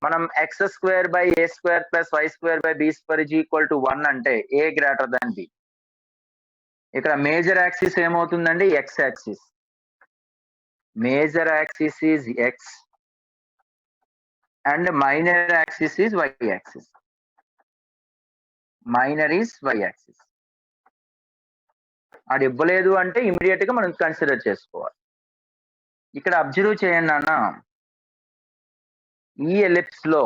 మనం X square by A square plus Y square by B square is equal to 1 అంటే ఏ గ్రేటర్ దాన్ బి. ఇక్కడ మేజర్ యాక్సిస్ ఏమవుతుందండి? X axis. Major axis is X and minor axis is Y axis. అది ఇవ్వలేదు అంటే immediate గా మనం consider చేసుకోవాలి. ఇక్కడ అబ్జర్వ్ చేయండి నాన్న, ఈ ఎలిప్స్ లో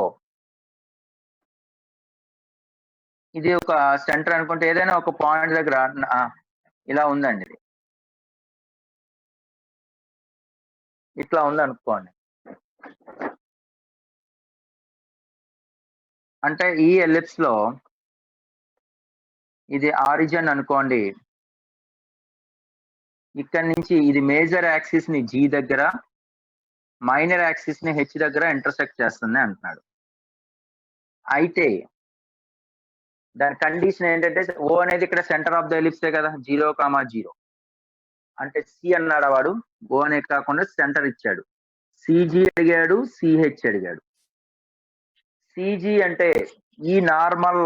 ఇది ఒక సెంటర్ అనుకుంటే ఏదైనా ఒక పాయింట్ దగ్గర ఇలా ఉందండి, ఇది ఇట్లా ఉంది అనుకోండి. అంటే ఈ ఎలిప్స్ లో ఇది ఆరిజిన్ అనుకోండి. ఇక్కడ నుంచి ఇది మేజర్ యాక్సిస్ ని జీ దగ్గర, మైనర్ యాక్సిస్ ని హెచ్ దగ్గర ఇంటర్సెక్ట్ చేస్తుంది అంటున్నాడు. అయితే దాని కండిషన్ ఏంటంటే ఓ అనేది ఇక్కడ సెంటర్ ఆఫ్ ద ఎలిప్సే కదా, 0,0. అంటే సి అన్నాడు వాడు, ఓ అనేది కాకుండా సెంటర్ ఇచ్చాడు. సిజి అడిగాడు, సిహెచ్ అడిగాడు. సిజి అంటే ఈ normal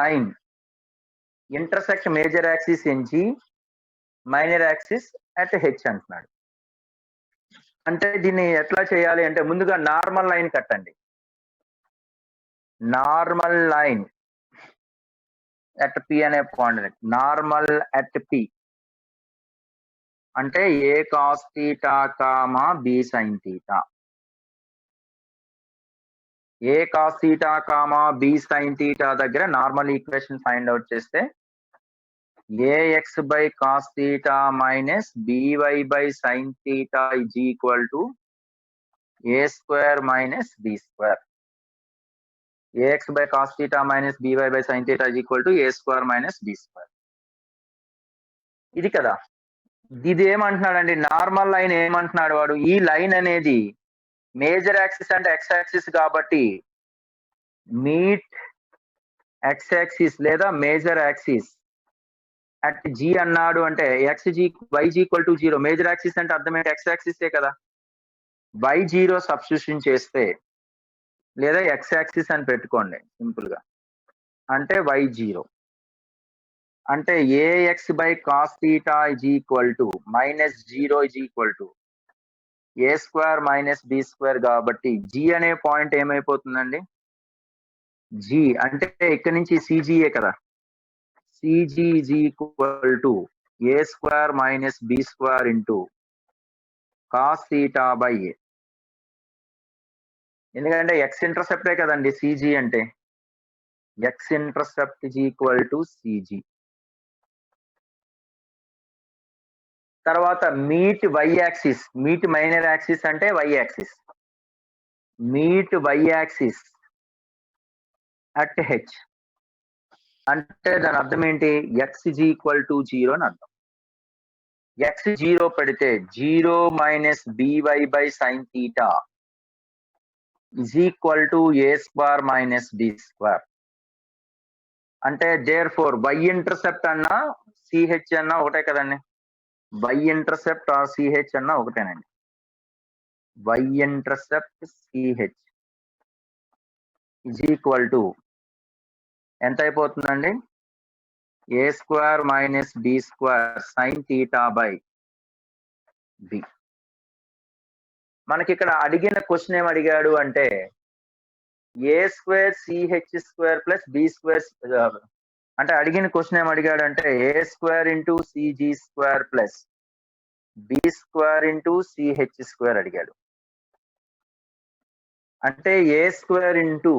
line intersect major axis in G, minor axis at H అంటున్నాడు. అంటే దీన్ని ఎట్లా చేయాలి అంటే ముందుగా నార్మల్ లైన్ కట్టండి. నార్మల్ లైన్ అట్ పి అనే పాయింట్, నార్మల్ అట్ పి అంటే ఏ cos theta comma b sine theta. A cos theta comma b sine theta దగ్గర నార్మల్ ఈక్వేషన్ ఫైండ్ అవుట్ చేస్తే ax by cos theta minus by sin theta is equal to a square minus b square. Ax by cos theta minus by sin theta is equal to a square minus b square. ఇది కదా, ఇది ఏమంటున్నాడండి, normal line ఏమంటున్నాడు వాడు, ఈ line అనేది major axis అంటే X axis కాబట్టి meet X axis లేదా మేజర్ యాక్సిస్ అట్ జీ అన్నాడు అంటే X G Y G equal to 0. Major axis అంటే అర్థం ఏంటి, ఎక్స్ యాక్సిసే కదా. వై 0 సబ్స్టిట్యూషన్ చేస్తే లేదా ఎక్స్ యాక్సిస్ అని పెట్టుకోండి సింపుల్ గా, అంటే వై 0 అంటే a x by cos theta is equal to -0 is equal to A square minus B square. కాబట్టి జీ అనే పాయింట్ ఏమైపోతుందండి, జీ అంటే ఇక్కడ నుంచి సిజిఏ కదా, CG is equal to A square minus B square into cos theta by a. ఎందుకంటే ఎక్స్ ఇంటర్సెప్టే కదండి సిజీ అంటే, x intercept is equal to CG. తర్వాత meet y axis, meet minor axis అంటే y axis, meet y axis at H అంటే దాని అర్థం ఏంటి, ఎక్స్ ఇజ్ ఈక్వల్ టు 0 అని అర్థం. ఎక్స్ 0 పెడితే 0 minus b y by sine theta is equal to A square minus B square. అంటే therefore y intercept అన్నా సిహెచ్ అన్నా ఒకటే కదండి, వై ఇంటర్సెప్ట్ ఆర్ సిహెచ్ అన్నా ఒకటేనండి. Y intercept CH is equal to ఎంత అయిపోతుందండి, a square minus B square sine theta by b. మనకి ఇక్కడ అడిగిన క్వశ్చన్ ఏం అడిగాడు అంటే ఏ square CH square plus B square, అంటే అడిగిన క్వశ్చన్ ఏం అడిగాడు అంటే ఏ square into CG square plus B square into CH square అడిగాడు. అంటే ఏ స్క్వేర్ ఇంటూ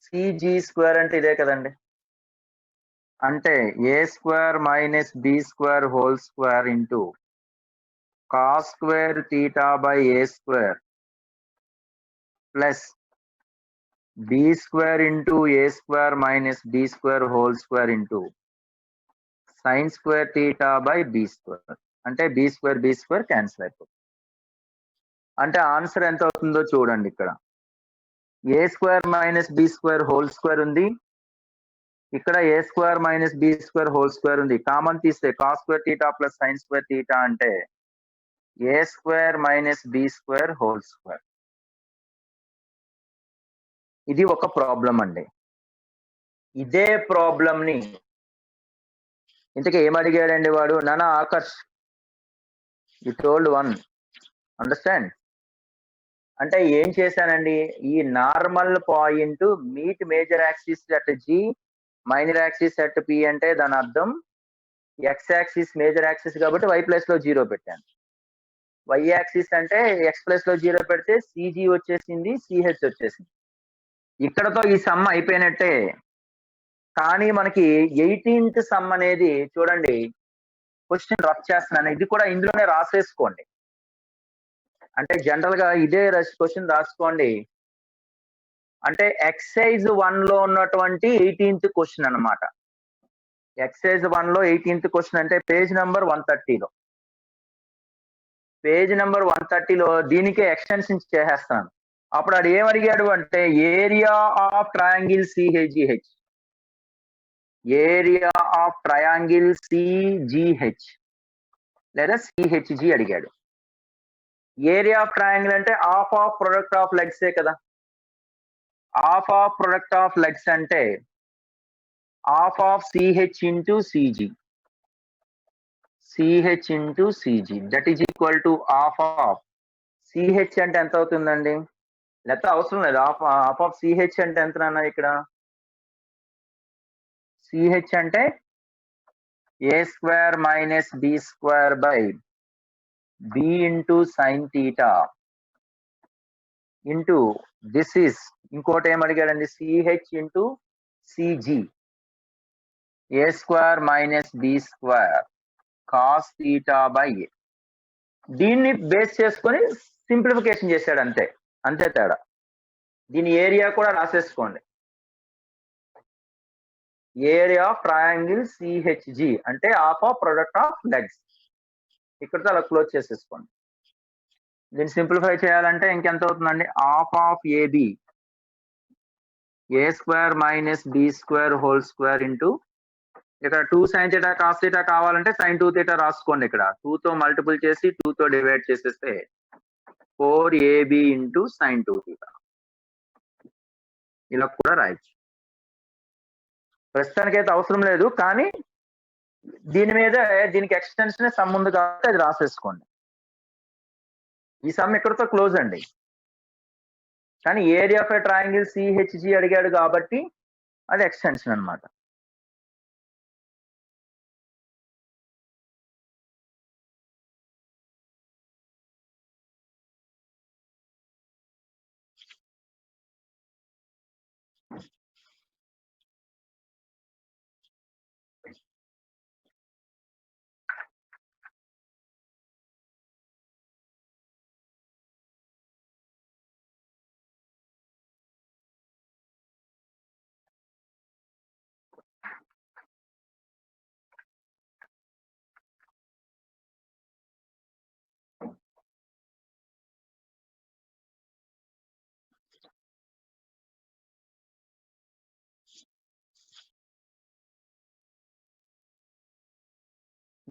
సిజీ స్క్వేర్ అంటే ఇదే కదండి, అంటే ఏ square minus B square whole square into cos square theta by A square plus B square into a square minus B square whole square into sine square theta by B square. అంటే B square cancel అయిపోతుంది. అంటే answer ఎంత అవుతుందో చూడండి, ఇక్కడ ఏ square minus B square whole square ఉంది, ఇక్కడ ఏ square minus B square whole square ఉంది. కామన్ తీస్తే cos square theta plus sine square theta అంటే ఏ square minus B square whole square. ఇది ఒక ప్రాబ్లం అండి. ఇదే ప్రాబ్లం ని ఇంతకీ ఏమడిగాడండి వాడు, నానా Akarsh you told one understand. అంటే ఏం చేశానండి, ఈ normal point meet major axis at G minor axis at P అంటే దాని అర్థం ఎక్స్ యాక్సిస్ మేజర్ యాక్సిస్ కాబట్టి వై ప్లస్ లో 0 పెట్టాను. వై యాక్సిస్ అంటే ఎక్స్ ప్లస్ లో 0 పెడితే సిజీ వచ్చేసింది, సిహెచ్ వచ్చేసింది. ఇక్కడతో ఈ సమ్ అయిపోయినట్టే. కానీ మనకి 18th సమ్ అనేది చూడండి, క్వశ్చన్ రఫ్ చేస్తున్నాను, ఇది కూడా ఇందులోనే రాసేసుకోండి. అంటే జనరల్ గా ఇదే క్వశ్చన్ రాసుకోండి. అంటే ఎక్సైజ్ 1 లో ఉన్నటువంటి 18th క్వశ్చన్ అన్నమాట. ఎక్సైజ్ 1 లో 18th క్వశ్చన్ అంటే పేజ్ నెంబర్ 130లో, పేజ్ నెంబర్ 130లో దీనికే ఎక్స్టెన్షన్ చేసేస్తాను. అప్పుడు అది ఏం అడిగాడు అంటే area of triangle CHGH, area of triangle CGH లేదా సిహెచ్జి అడిగాడు. ఏరియా ఆఫ్ ట్రయాంగిల్ అంటే హాఫ్ ఆఫ్ ప్రొడక్ట్ ఆఫ్ లెగ్సే కదా. Half of product of legs అంటే half of CH into CG, CH into CG that is equal to half of CH అంటే ఎంత అవుతుందండి, లేకపోతే అవసరం లేదు, హాఫ్ ఆఫ్ సిహెచ్ అంటే ఎంత అన్నా, ఇక్కడ సిహెచ్ అంటే ఏ square minus B square by b into sine theta into this is ఇంకోటి ఏం అడిగాడండి CH into CG. a square minus b square cos theta by a. దీన్ని బేస్ చేసుకొని సింప్లిఫికేషన్ చేశాడు, అంతే అంతే తేడా. దీని ఏరియా కూడా రాసేసుకోండి. ఏరియా ఆఫ్ ట్రయాంగిల్ సిహెచ్జి అంటే half of product of legs. ఇక్కడతో అలా క్లోజ్ చేసేసుకోండి. దీన్ని సింప్లిఫై చేయాలంటే ఇంకెంత అవుతుందండి? Half of AB A square minus B square whole square into ఇక్కడ 2 sin θ cos θ కావాలంటే sin 2 θ రాసుకోండి. ఇక్కడ 2 తో మల్టిపుల్ చేసి 2 తో డివైడ్ చేసేస్తే 4ab ఇంటూ sin 2 θ. ఇలా కూడా రాయొచ్చు. ప్రస్తుతానికి అయితే అవసరం లేదు, కానీ దీని మీద దీనికి ఎక్స్టెన్షన్ సమ్ ఉంది కాబట్టి అది రాసేసుకోండి. ఈ సమ్ ఇక్కడతో క్లోజ్ అండి. కానీ ఏరియా ఆఫ్ ఎ ట్రయాంగిల్ సిహెచ్జి అడిగాడు కాబట్టి అది ఎక్స్టెన్షన్ అన్నమాట.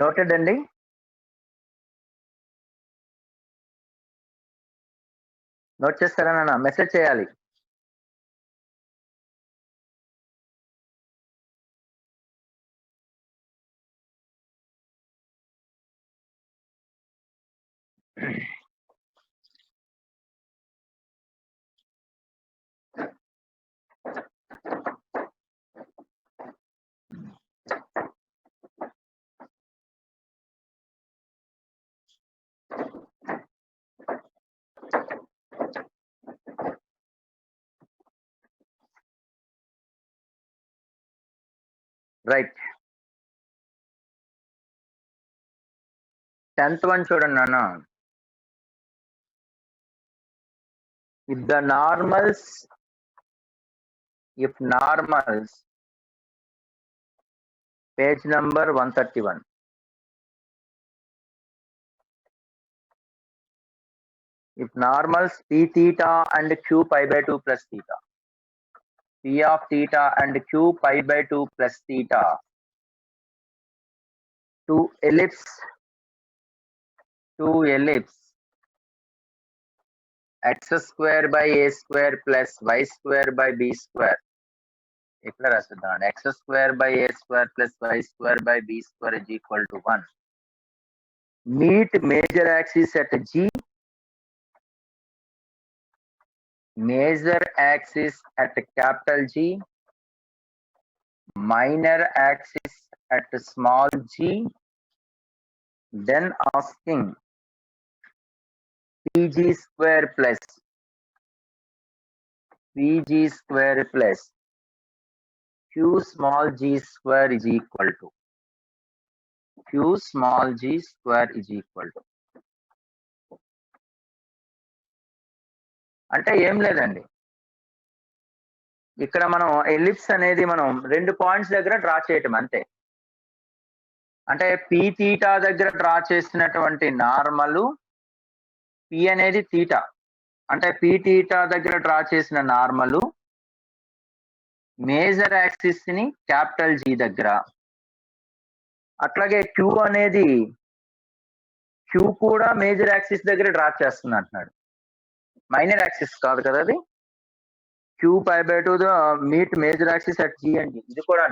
నోటెడ్ అండి. నోట్ చేస్తారా నాన్న? మెసేజ్ చేయాలి. రైట్. 10th one చూడండి నాన్న. If normals, page number 131. If normals p theta and q pi by 2 plus theta, p of theta and q pi by 2 plus theta, to ellipse x square by a square plus y square by b square. ఇక్కడ రాస్తున్నాను x square by a square plus y square by b square is equal to 1. Meet major axis at G, major axis at capital G, minor axis at small g, then asking pg square plus q small g square is equal to అంటే ఏం లేదండి, ఇక్కడ మనం ellipse అనేది మనం 2 points దగ్గర draw చేయటం అంతే. అంటే పి తీటా దగ్గర డ్రా చేసినటువంటి నార్మల్, పి అనేది తీటా అంటే పి తీటా దగ్గర డ్రా చేసిన నార్మల్ మేజర్ యాక్సిస్ ని క్యాపిటల్ జీ దగ్గర, అట్లాగే క్యూ అనేది క్యూ కూడా మేజర్ యాక్సిస్ దగ్గర డ్రా చేస్తుంది అంటున్నాడు. మైనర్ యాక్సిస్ కాదు కదా అది. Q pi by 2 meet major axis at G అండి. ఇది కూడా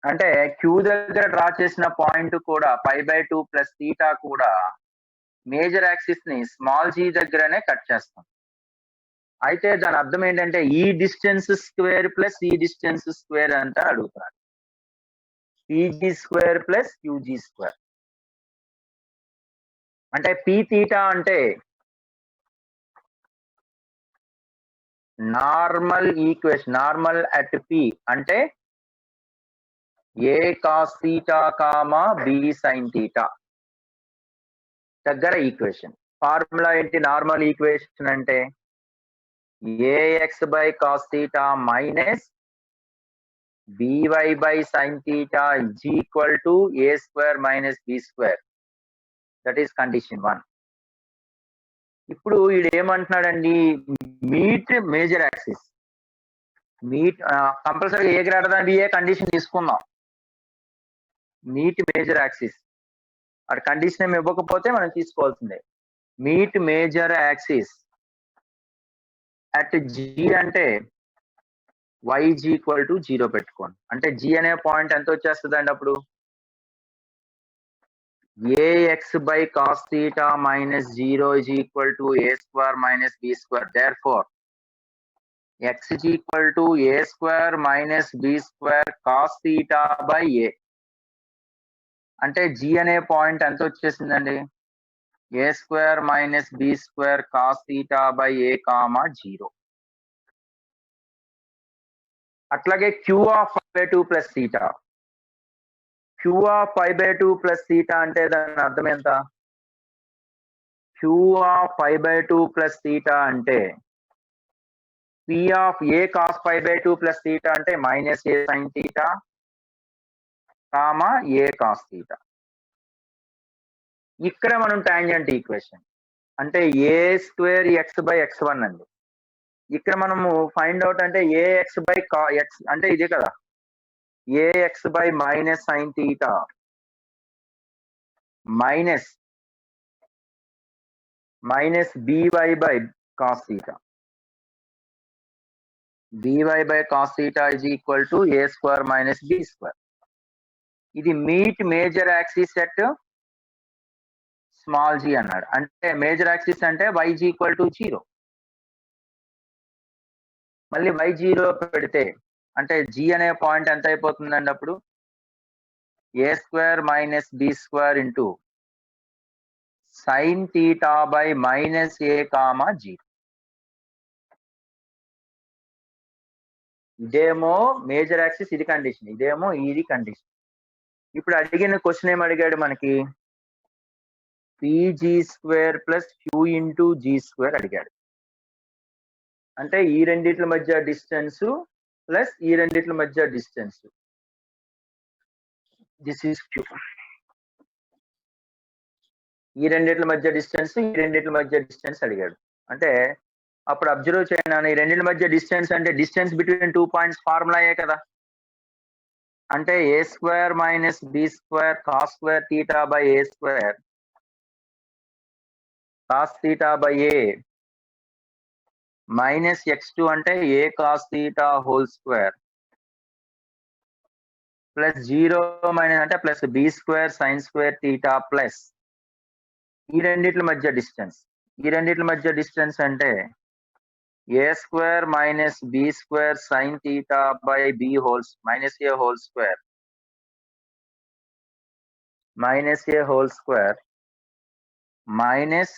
అంటే క్యూ దగ్గర డ్రా చేసిన పాయింట్ కూడా పై బై 2 ప్లస్ తీటా కూడా మేజర్ యాక్సిస్ ని స్మాల్ జీ దగ్గరనే కట్ చేస్తాం. అయితే దాని అర్థం ఏంటంటే ఈ డిస్టెన్స్ స్క్వేర్ ప్లస్ ఈ డిస్టెన్స్ స్క్వేర్ అంతా అడుగుతున్నాడు. PG square plus QG square అంటే పీ తీటా అంటే normal equation, normal at P అంటే ఏ cos theta comma b sine theta దగ్గర ఈక్వేషన్. ఫార్ములా ఏంటి? నార్మల్ ఈక్వేషన్ అంటే a x by cos theta minus b y by sine theta is equal to A square minus B square. That is condition 1. ఇప్పుడు వీడు ఏమంటున్నాడండి? Meet major axis. Meet కంపల్సరీగా a greater than బిఏ condition తీసుకుందాం. Meet major axis అక్కడ condition ఏమి ఇవ్వకపోతే మనం తీసుకోవాల్సిందే. Meet major axis at G అంటే y is equal to 0 పెట్టుకోండి. అంటే జి అనే పాయింట్ ఎంత వచ్చేస్తుందండి అప్పుడు? ax by cos theta minus 0 is equal to a square minus b square. Therefore, x is equal to a square minus b square cos theta by a. అంటే g అనే point ఎంత వచ్చేసిందండి? a square minus b square cos theta by a comma 0. అట్లాగే q of pi by 2 plus theta. q of pi by 2 plus theta అంటే దాని అర్థం ఎంత? q of pi by 2 plus theta అంటే p of a cos pi by 2 plus theta అంటే minus a sin theta కామా a cos theta. ఇక్కడ మనం tangent equation అంటే a square x by x1 అండి. ఇక్కడ మనము ఫైండ్ అవుట్ అంటే ax బై x అంటే ఇదే కదా, ax by minus sine theta minus by by cos theta. by by cos theta is equal to a square minus b square. ఇది meet major axis set small g అన్నాడు. అంటే major axis అంటే y is equal to 0. మళ్ళీ y 0 పెడితే అంటే g అనే point ఎంత అయిపోతుందండి అప్పుడు? a square minus b square into sine theta by minus a comma 0. ఇదేమో మేజర్ యాక్సిస్, ఇది కండిషన్, ఇదేమో ఇది కండిషన్. ఇప్పుడు అడిగిన క్వశ్చన్ ఏం అడిగాడు మనకి? pg square plus q into g square అడిగాడు. అంటే ఈ రెండిట్ల మధ్య డిస్టెన్స్ ప్లస్ ఈ రెండిట్ల మధ్య డిస్టెన్స్, దిస్ ఈస్ q. ఈ రెండిట్ల మధ్య డిస్టెన్స్, ఈ రెండిట్ల మధ్య డిస్టెన్స్ అడిగాడు. అంటే అప్పుడు అబ్జర్వ్ చేయండి, ఈ రెండిట్ల మధ్య డిస్టెన్స్ అంటే డిస్టెన్స్ బిట్వీన్ 2 పాయింట్స్ ఫార్ములాయే కదా. అంటే ఏ square minus B square cos square theta by A square cos theta by a minus x2 అంటే ఏ cos theta whole square plus 0 minus అంటే plus B square sine square theta plus ఈ రెండిట్ల మధ్య distance. ఈ రెండిట్ల మధ్య డిస్టెన్స్ అంటే ఏ square minus B square sine theta by b wholes minus a whole square minus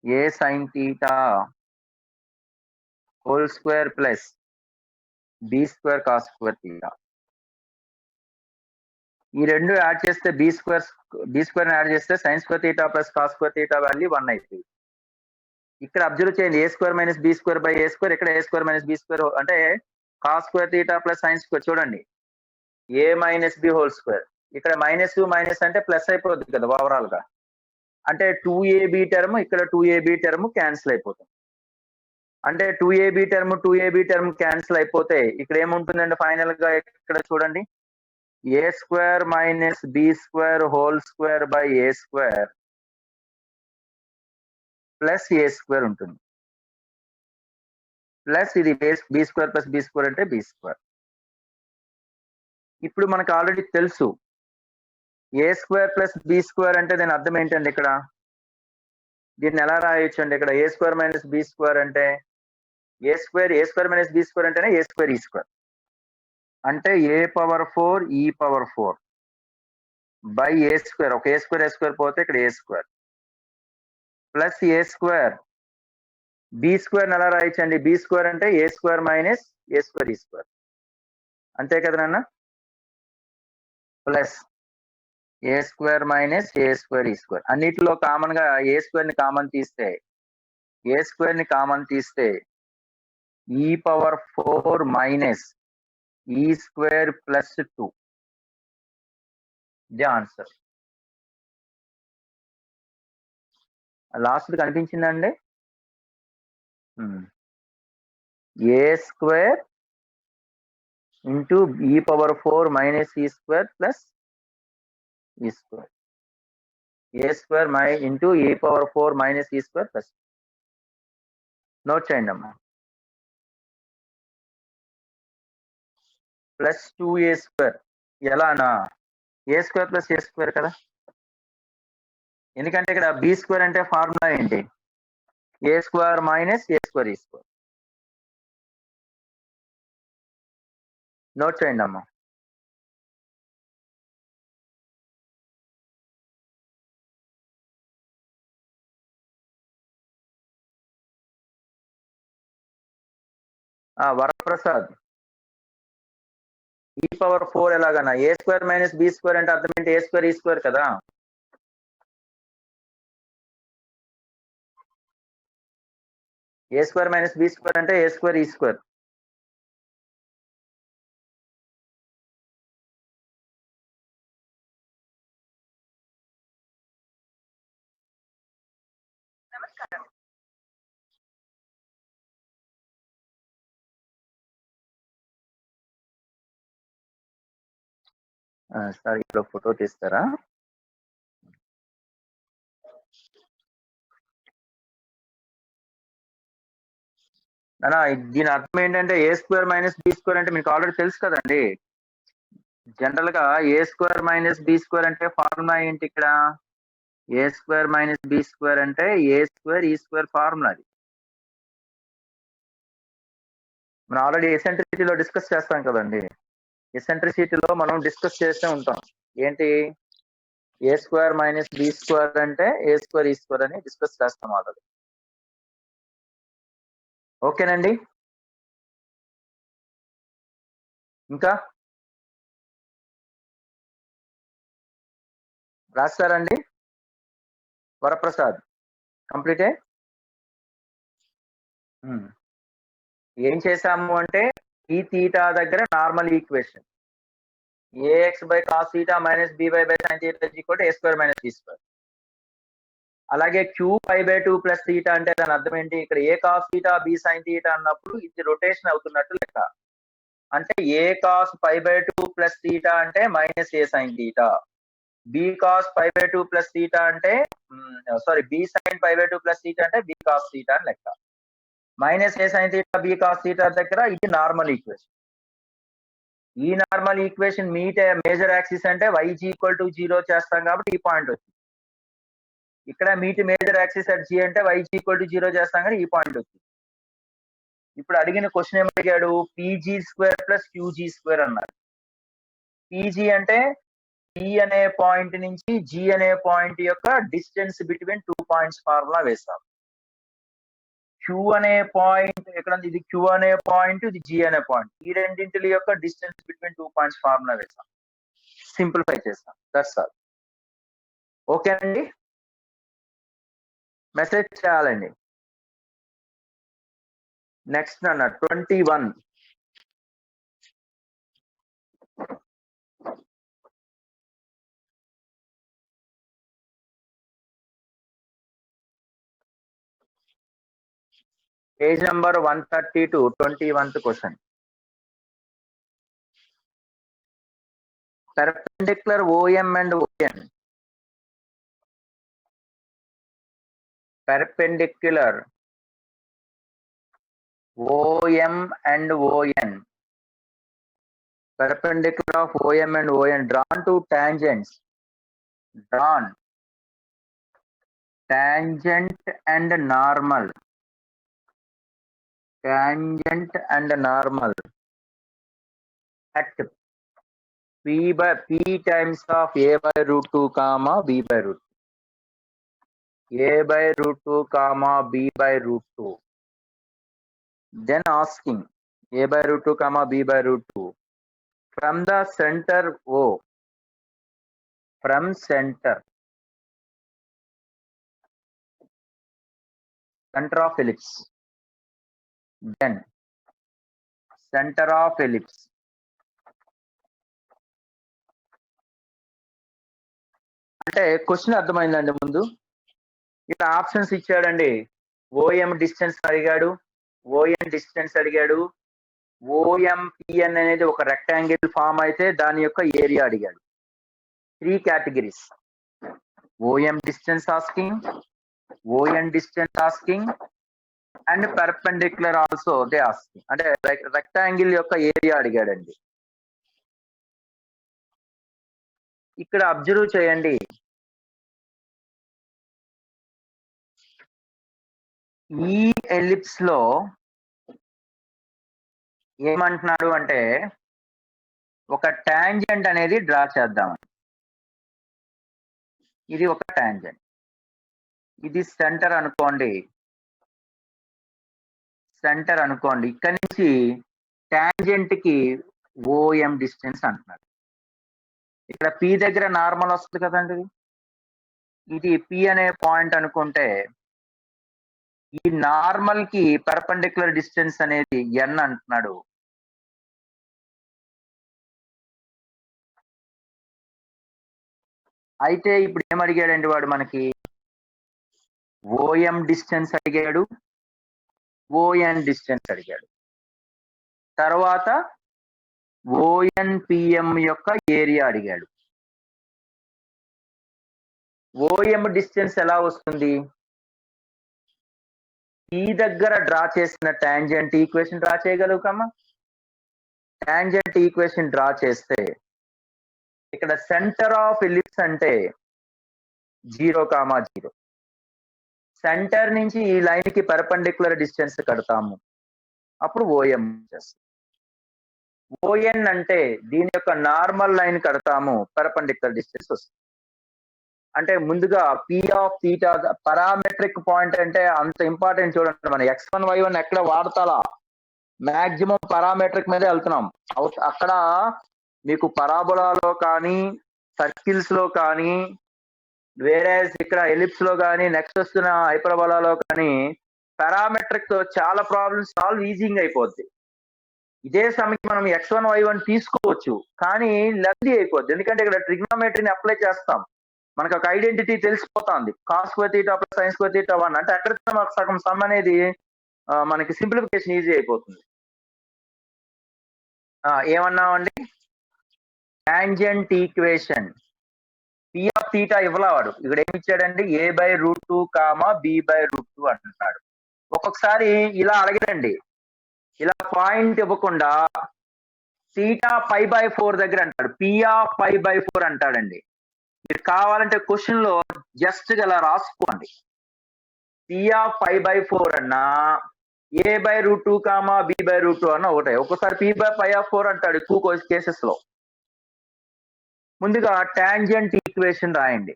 A sine theta whole square plus B square cos square theta. ఈ రెండు add చేస్తే బి స్క్వేర్ యాడ్ చేస్తే sine square theta plus cos square theta value 1 అవుతుంది. ఇక్కడ observe చేయండి, A square minus B square by A square, ఇక్కడ ఏ square minus B square అంటే cos square theta plus sine square. చూడండి, A minus B whole square, ఇక్కడ minus minus అంటే plus అయిపోతుంది కదా ఓవరాల్ గా. అంటే 2ab టర్మ్ ఇక్కడ 2ab టర్మ్ క్యాన్సిల్ అయిపోతుంది. అంటే 2ab టర్మ్ క్యాన్సిల్ అయిపోతే ఇక్కడ ఏముంటుందండి ఫైనల్ గా? ఇక్కడ చూడండి, A square minus B square whole square by A square plus A square ఉంటుంది. ప్లస్ ఇది B square plus B square అంటే బి స్క్వేర్. ఇప్పుడు మనకు ఆల్రెడీ తెలుసు A square plus B square అంటే దాని అర్థం ఏంటండి? ఇక్కడ దీన్ని ఎలా రాయొచ్చు అండి? ఇక్కడ ఏ స్క్వేర్ మైనస్ బి స్క్వేర్ అంటే ఏ స్క్వేర్ మైనస్ బి స్క్వేర్ అంటేనే ఏ స్క్వేర్ ఈ స్క్వేర్. అంటే ఏ పవర్ 4 ఈ పవర్ 4 బై ఏ స్క్వేర్. ఒక ఏ స్క్వేర్ పోతే ఇక్కడ ఏ square plus A square. B square ఎలా రాయొచ్చండి? బి స్క్వేర్ అంటే ఏ square minus A square E square. అంతే కదా నాన్న? Plus A square minus A square E square. అన్నిటిలో కామన్ గా ఏ స్క్వేర్ ని కామన్ తీస్తే ఈ power 4 minus E square plus 2 ఇదే ఆన్సర్. లాస్ట్ కనిపించిందండి. ఏ స్క్వేర్ ఇంటూ ఈ power 4 minus E square plus ఈ స్క్వేర్. ఏ స్క్వేర్ ఇంటూ ఈ power 4 minus E square plus. Note చేయండి అమ్మా. ప్లస్ 2a స్క్వేర్ ఎలానా? A square plus A square కదా. ఎందుకంటే ఇక్కడ బి స్క్వేర్ అంటే ఫార్ములా ఏంటి? A square minus A square E square. Note చేయండి అమ్మా. వరప్రసాద్, ఈ పవర్ 4 ఎలాగన్నా? A square minus B square అంటే అర్థం ఏంటి? ఏ స్క్వేర్ ఈ స్క్వేర్ కదా. A square minus B square అంటే ఏ స్క్వేర్ ఈ స్క్వేర్. సార్ ఇక్కడ ఫోటో తీస్తారా? దీని అర్థం ఏంటంటే ఏ స్క్వేర్ మైనస్ బి స్క్వేర్ అంటే మీకు ఆల్రెడీ తెలుసు కదండి. జనరల్ గా ఏ స్క్వేర్ మైనస్ బి స్క్వేర్ అంటే ఫార్ములా ఏంటి? ఇక్కడ ఏ స్క్వేర్ మైనస్ బి స్క్వేర్ అంటే ఏ స్క్వేర్ ఈ స్క్వేర్ ఫార్ములా. అది మనం ఆల్రెడీ ఎసెంట్రిసిటీలో డిస్కస్ చేస్తాం కదండి. ఎసెంట్రిసిటీలో మనం డిస్కస్ చేస్తూ ఉంటాం. ఏంటి? A square minus B square అంటే ఏ స్క్వేర్ ఈ స్క్వేర్ అని డిస్కస్ చేస్తాం ఆల్రెడీ. ఓకేనండి. ఇంకా రాస్తారండి వరప్రసాద్? కంప్లీటే. ఏం చేసాము అంటే ఈ థీటా దగ్గర normal equation A X by cos theta minus B Y by sine theta equal to A square minus B square. అలాగే Q pi by 2 plus theta అంటే దాని అర్థం ఏంటి? ఇక్కడ A cos theta B sine theta అన్నప్పుడు ఇది రొటేషన్ అవుతున్నట్టు లెక్క. అంటే ఏ cos pi by 2 plus theta అంటే minus A sine theta. B cos pi by 2 plus theta అంటే B sine pi by 2 plus theta అంటే బి కాస్ థీటా అని లెక్క. మైనస్ ఏ sine theta B cos theta దగ్గర ఇది నార్మల్ ఈక్వేషన్. ఈ normal equation major axis అంటే Y G equal to 0 చేస్తాం కాబట్టి ఈ పాయింట్ వచ్చింది. ఇక్కడ మేజర్ యాక్సిస్ అట్ జీ అంటే వైజీ ఈక్వల్ టు 0 చేస్తాం కానీ ఈ పాయింట్ వచ్చింది. ఇప్పుడు అడిగిన క్వశ్చన్ ఏం అడిగాడు? PG square plus QG square అన్నారు. పీజీ అంటే పి అనే పాయింట్ నుంచి జీ అనే పాయింట్ యొక్క డిస్టెన్స్ బిట్వీన్ 2 పాయింట్స్ ఫార్ములా వేస్తాం. క్యూ అనే పాయింట్ ఎక్కడ? ఇది క్యూ అనే పాయింట్, ఇది జీ అనే పాయింట్. ఈ రెండింటి యొక్క డిస్టెన్స్ బిట్వీన్ 2 పాయింట్స్ ఫార్ములా వేస్తాం. సింప్లిఫై చేస్తాం. That's all. ఓకే అండి. మెసేజ్ చేయాలండి. నెక్స్ట్ అన్న 21. Page number 132, 21th question. Perpendicular OM and ON. Perpendicular OM and ON. Perpendicular of OM and ON drawn to tangents. Drawn tangent and normal. Tangent and normal at P times of A by root 2 comma B by root 2. A by root 2 comma B by root 2. Then asking A by root 2 comma B by root 2 from the center O from centre of ellipse, then center of ellipse అంటే question అర్థమైందండి. ముందు ఇక్కడ options ఇచ్చాడండి. OM distance అడిగాడు, ఓఎన్ distance అడిగాడు, ఓఎంపిఎన్ అనేది ఒక rectangle form అయితే దాని యొక్క ఏరియా అడిగాడు. 3 categories: O M distance asking, O N distance asking and perpendicular also they asking. అంటే రెక్టాంగిల్ యొక్క ఏరియా అడిగాడండి. ఇక్కడ అబ్జర్వ్ చేయండి, ఈ ఎలిప్స్ లో ఏమంటున్నాడు అంటే ఒక టాంజెంట్ అనేది డ్రా చేద్దాం. ఇది ఒక టాంజెంట్, ఇది సెంటర్ అనుకోండి, సెంటర్ అనుకోండి. ఇక్కడ నుంచి టాంజెంట్ కి ఓఎం డిస్టెన్స్ అంటున్నాడు. ఇక్కడ పి దగ్గర నార్మల్ వస్తుంది కదండి, ఇది పి అనే పాయింట్ అనుకుంటే ఈ నార్మల్ కి పర్పెండిక్యులర్ డిస్టెన్స్ అనేది ఎన్ అంటున్నాడు. అయితే ఇప్పుడు ఏం అడిగాడండి వాడు మనకి? ఓఎం డిస్టెన్స్ అడిగాడు, ఓఎన్ డిస్టెన్స్ అడిగాడు, తర్వాత ఓఎన్పిఎం యొక్క ఏరియా అడిగాడు. ఓఎం డిస్టెన్స్ ఎలా వస్తుంది? ఈ దగ్గర డ్రా చేసిన టాంజెంట్ ఈక్వేషన్ డ్రా చేయగలుగుతామా? టాంజెంట్ ఈక్వేషన్ డ్రా చేస్తే ఇక్కడ సెంటర్ ఆఫ్ ఎలిప్స్ అంటే 0,0. సెంటర్ నుంచి ఈ లైన్ కి పర్పెండిక్యులర్ డిస్టెన్స్ కడతాము, అప్పుడు ఓఎం చేస్తాం. ఓఎన్ అంటే దీని యొక్క నార్మల్ లైన్ కడతాము, పర్పెండిక్యులర్ డిస్టెన్స్ వస్తుంది. అంటే ముందుగా P of theta parametric point అంటే అంత ఇంపార్టెంట్ చూడండి. మన x1 y1 ఎక్కడ వాడతాలా, మాక్సిమం పారామెట్రిక్ మీద వెళ్తున్నాం. అక్కడ మీకు పరాబోలాలో కానీ సర్కిల్స్ లో కానీ వేరే ఇక్కడ ఎలిప్స్ లో కానీ నెక్స్ట్ వస్తున్న హైపర్బోలాలో కానీ పారామెట్రిక్ తో చాలా ప్రాబ్లమ్స్ సాల్వ్ ఈజీగా అయిపోద్ది. ఇదే సమయం మనం x1 y1 తీసుకోవచ్చు, కానీ లెంతీ అయిపోద్ది. ఎందుకంటే ఇక్కడ ట్రిగ్నోమెట్రీని అప్లై చేస్తాం, మనకు ఒక ఐడెంటిటీ తెలిసిపోతుంది. Cos square theta plus sine square theta 1 అంటే అక్కడ మాకు సగం సమ్ అనేది మనకి సింప్లిఫికేషన్ ఈజీ అయిపోతుంది. ఏమన్నామండి? Tangent equation P of theta ఇవ్వలేవాడు. ఇక్కడ ఏమి ఇచ్చాడండి? a/√2, b/√2 అంటున్నాడు. ఒక్కొక్కసారి ఇలా అడగడండి, ఇలా పాయింట్ ఇవ్వకుండా థీటా π/4 దగ్గర అంటాడు, పి ఆఫ్ π/4 అంటాడండి. మీరు కావాలంటే క్వశ్చన్ లో జస్ట్ ఇలా రాసుకోండి, పి ఆఫ్ π/4 అన్నా a/√2, b/√2 అన్న ఒకటే. ఒక్కసారి p/π/4 అంటాడు ఎక్కువ కేసెస్ లో. ముందుగా టాంజెంట్ ఈక్వేషన్ రాయండి.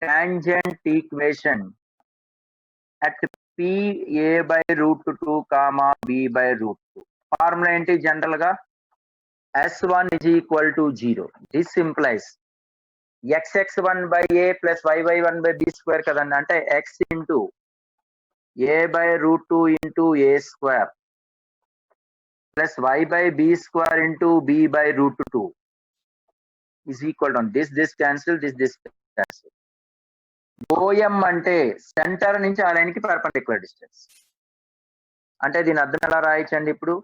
Tangent equation at p a/√2, b/√2. Formula ఏంటి? జనరల్ గా S1 = 0. This implies x(x1/a) + y(y1/b)² కదండి. అంటే x into a/√2 into a² plus y/b² into b/√2 is equal to this cancel, this cancel. OM అంటే centre నుంచి ఆ line కి perpendicular distance. అంటే దీని అర్థం ఎలా రాయొచ్చండి? ఇప్పుడు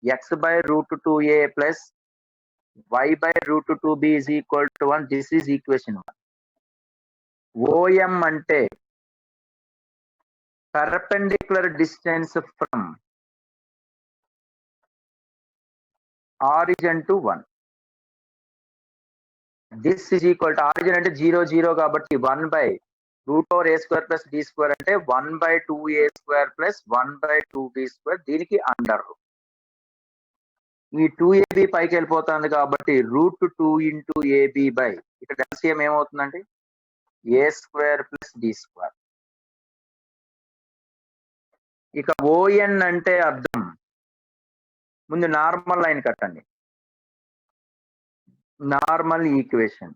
x/√2a plus y/√2b is equal to 1. This is equation 1. O M అంటే perpendicular distance from origin to 1. This is equal to origin అంటే 0, 0 కాబట్టి 1/√a² ప్లస్ d² అంటే 1/2a² ప్లస్ 1/2b². దీనికి అండర్ ఈ 2ab పైకి వెళ్ళిపోతుంది కాబట్టి √2 ఇంటూ ab బై ఇక్కడ ఎల్సిఎం ఏమవుతుందండి? a² plus d². ఇక ఓఎన్ అంటే అర్థం, ముందు నార్మల్ లైన్ కట్టండి. Normal equation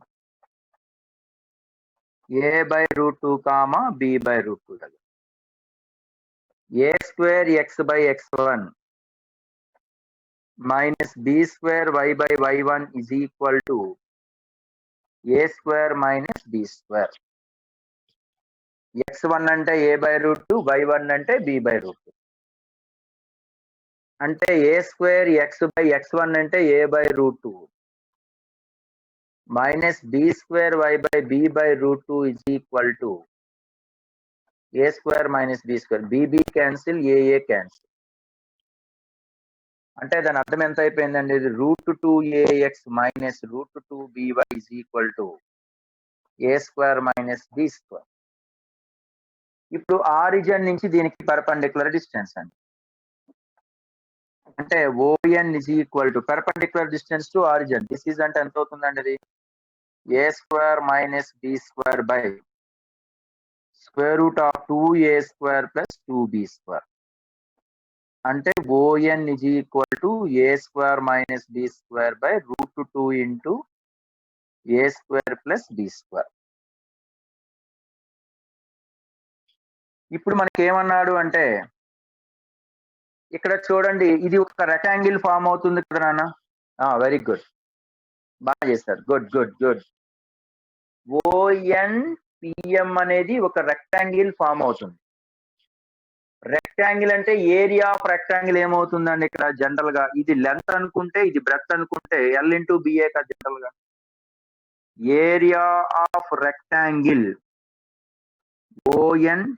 a by root 2 comma b by root 2 దగ్గర a square x by x1 minus b square y by y1 is equal to a square minus b square. x1 అంటే a by root 2, y1 అంటే b by root 2. అంటే a square x by x1 అంటే a by root 2 minus b square y by b by root 2 is equal to a square minus b square. b cancel, a cancel. అంటే దాని అర్థం ఎంత అయిపోయిందండి? √2ax minus √2by is equal to a square minus b square. ఇప్పుడు origin నుంచి దీనికి perpendicular distance అండి. అంటే ON is equal to perpendicular distance to origin. This is అంటే ఎంత అవుతుందండి? అది a square minus b square by square root of 2a square plus 2b square. అంటే ON is equal to a square minus b square by √2 into a square plus b square. ఇప్పుడు మనకి ఏమన్నాడు అంటే ఇక్కడ చూడండి, ఇది ఒక రెక్టాంగిల్ ఫామ్ అవుతుంది కదా నాన్న. వెరీ గుడ్, బాగా చేస్తారు. Good good good. ONPM అనేది ఒక రెక్టాంగిల్ ఫామ్ అవుతుంది. రెక్టాంగిల్ అంటే ఏరియా ఆఫ్ రెక్టాంగిల్ ఏమవుతుందండి ఇక్కడ జనరల్ గా? ఇది లెంత్ అనుకుంటే, ఇది బ్రెడ్త్ అనుకుంటే L ఇంటూ బిఏ కదా జనరల్ గా. ఏరియా ఆఫ్ రెక్టాంగిల్ ONPM,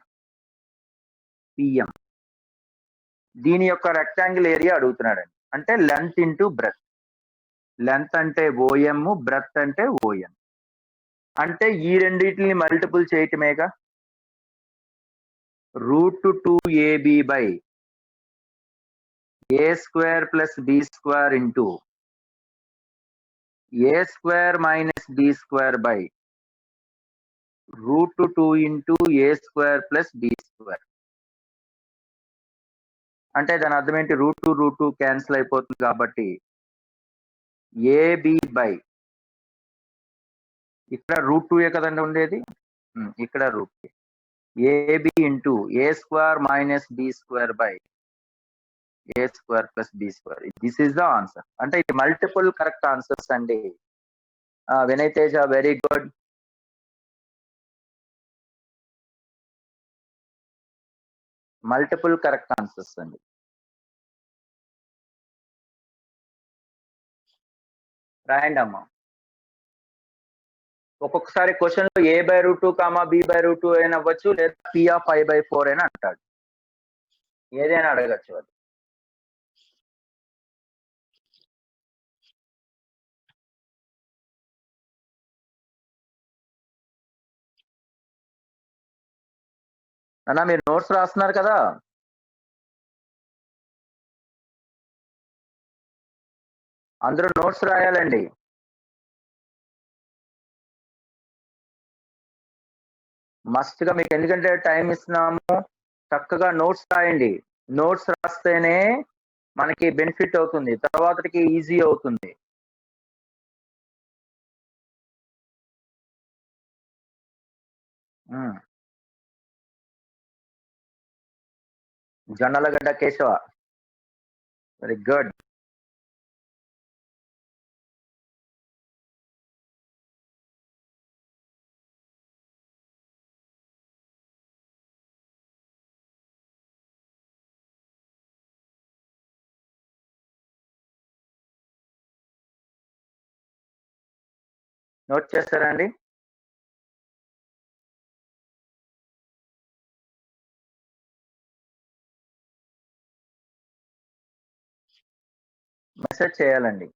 దీని యొక్క రెక్టాంగిల్ ఏరియా అడుగుతున్నాడండి. అంటే లెంత్ ఇంటూ బ్రెడ్త్. లెంత్ అంటే OM, బ్రెడ్త్ అంటే ON. అంటే ఈ రెండింటిని multiple చేయటమేగా. √2ab by a square plus b square into a square minus b square by √2 into a square plus b square. అంటే దాని అర్థం ఏంటి? √2 క్యాన్సిల్ అయిపోతుంది కాబట్టి ab by ఇక్కడ √2 కదండి ఉండేది, ఇక్కడ √2 ab into a square minus b square by a square plus b square. This is the answer. అంటే ఇది మల్టిపుల్ కరెక్ట్ ఆన్సర్స్ అండి. Vinay Teja, very good. Multiple correct answers అండి. రాయండి అమ్మా. ఒక్కొక్కసారి క్వశ్చన్ లో a by √2 comma b by √2 అయినా అవ్వచ్చు, లేదా p of i by 4 అయినా అంటాడు. ఏదైనా అడగచ్చు అది. అన్నా మీరు నోట్స్ రాస్తున్నారు కదా? అందరూ నోట్స్ రాయాలండి. మస్ట్ గా మీకు, ఎందుకంటే టైం ఇస్తున్నాము, చక్కగా నోట్స్ రాయండి. నోట్స్ రాస్తేనే మనకి బెనిఫిట్ అవుతుంది, తర్వాతకి ఈజీ అవుతుంది. Jonnalagadda Keshava, very good. Note చేస్తారా అండి? మెసేజ్ చేయాలండి.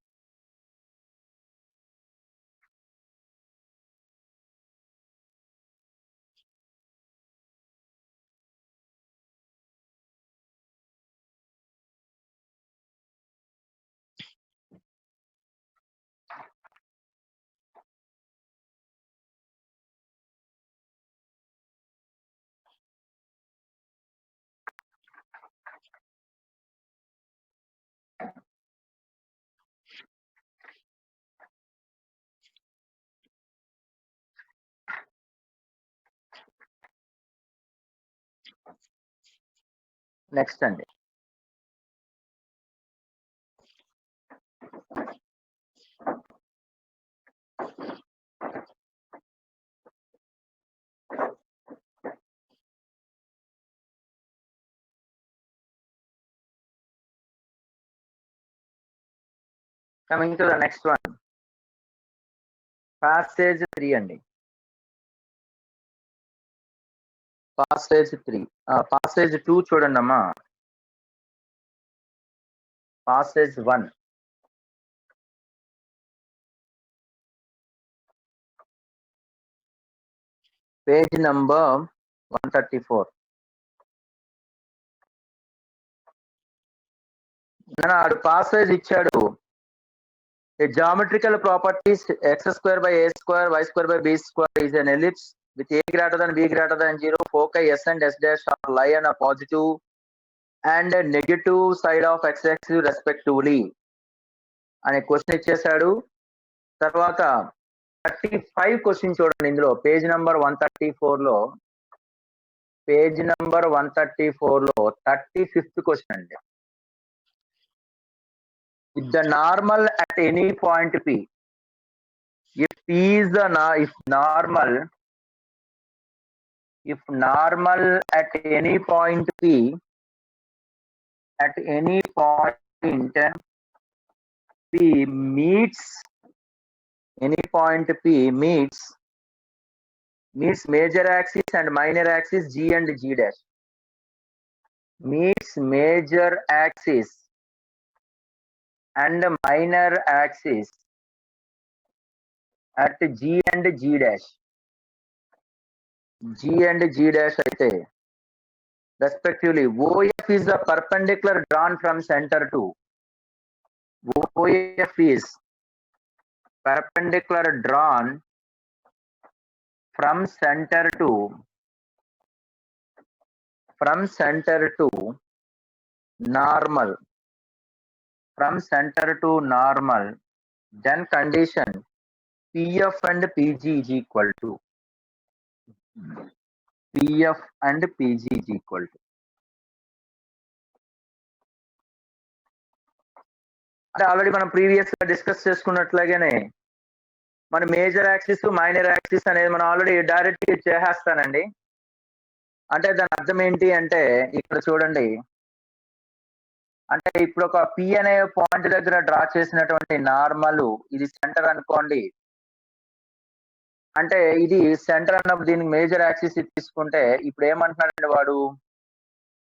నెక్స్ట్ అండి, coming to the next one, passage 3 అండి. passage 3, passage 2 చూడండి అమ్మా. passage 1, page number 134. ఆడు passage ఇచ్చాడు, a geometrical properties x square by a square y square by b square is an ellipse with a greater than b greater than 0, foci s and s dash are lie on a positive and a negative side of x axis respectively అనే question ఇచ్చేసాడు. తర్వాత 35 question చూడండి ఇందులో, page number 134 లో, page number 134 లో 35th question అండి. If the normal at any point p, if p is the if normal at any point p, at any point p meets, any point p meets major axis and minor axis g and g dash, meets major axis and minor axis at g and g dash, g and g dash అయితే respectively OF is the perpendicular drawn from center to, OF is perpendicular drawn from center to normal, from center to normal, then condition PF and PG is equal to, PF and PG is equal to. అంటే already మనం previous గా discuss చేసుకున్నట్లాగానే మన major axis minor axis అనేది మనం already direct గా చేసేస్తానండి. అంటే దాని అర్థం ఏంటి అంటే, ఇక్కడ చూడండి, అంటే ఇప్పుడు ఒక పి అనే పాయింట్ దగ్గర డ్రా చేసినటువంటి నార్మల్, ఇది సెంటర్ అనుకోండి. అంటే ఇది సెంటర్ అన్నప్పుడు దీనికి మేజర్ యాక్సిస్ తీసుకుంటే, ఇప్పుడు ఏమంటున్నాడండి వాడు,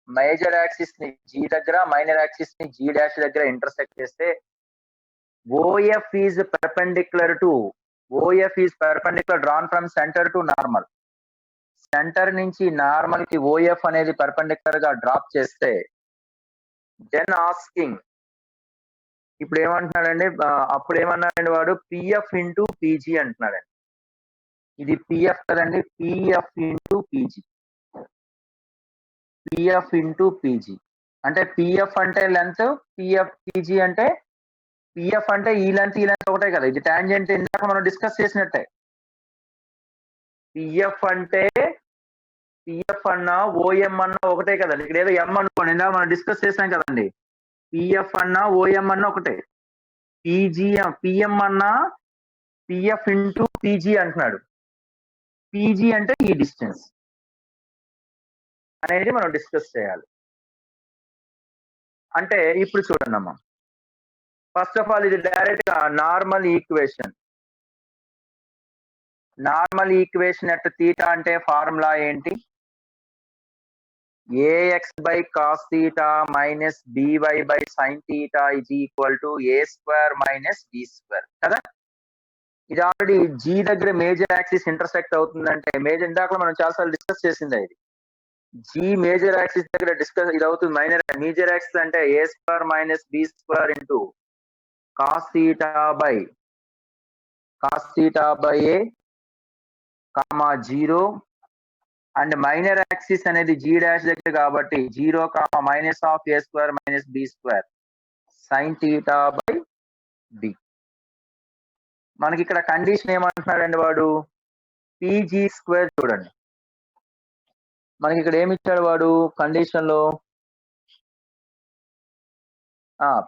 మేజర్ యాక్సిస్ ని జీ దగ్గర, మైనర్ యాక్సిస్ ని జీ డాష్ దగ్గర ఇంటర్సెక్ట్ చేస్తే OF is perpendicular to, OF is perpendicular drawn from center to normal, centre నుంచి నార్మల్ కి OF అనేది పర్పెండిక్యులర్ గా డ్రాప్ చేస్తే, దెన్ ఆస్కింగ్, ఇప్పుడు ఏమంటున్నాడండి, అప్పుడు ఏమన్నాడండి వాడు, PF ఇంటూ PG అంటున్నాడండి. ఇది PF కదండి, PF into PG, PF into PG అంటే PF అంటే లెంత్, PG అంటే PF అంటే ఈ లెంత్ ఒకటే కదా, ఇది టాంజెంట్ ఇందాక మనం డిస్కస్ చేసినట్టే. PF అంటే PF అన్నా OM అన్నా ఒకటే కదండి, ఇక్కడ ఏదో M అనుకోండి, ఇందాక మనం డిస్కస్ చేసాం కదండి. PF అన్నా OM అన్నా ఒకటే, PM అన్నా PF ఇంటూ PG అంటున్నాడు. PG అంటే ఈ డిస్టెన్స్ అనేది మనం డిస్కస్ చేయాలి. అంటే ఇప్పుడు చూడండి అమ్మా, ఫస్ట్ ఆఫ్ ఆల్ ఇది డైరెక్ట్ గా normal equation. Normal equation at theta అంటే ఫార్ములా ఏంటి, AX by cos theta minus BY by sin theta is equal to A square minus B square కదా. ఇది ఆల్రెడీ G దగ్గర మేజర్ యాక్సిస్ ఇంటర్సెక్ట్ అవుతుందంటే, major ఇందాక మనం చాలాసార్లు డిస్కస్ చేసింది ఇది. G మేజర్ యాక్సిస్ దగ్గర డిస్కస్ ఇది అవుతుంది. మేజర్ యాక్సిస్ అంటే A square minus B square into cos theta by A comma 0 and minor axis అనేది G డాష్ దగ్గర కాబట్టి 0 comma minus of A square minus B square sine theta by B. మనకి ఇక్కడ condition ఏమంటున్నాడండి వాడు, PG square చూడండి, మనకి ఇక్కడ ఏమి ఇచ్చాడు వాడు కండిషన్ లో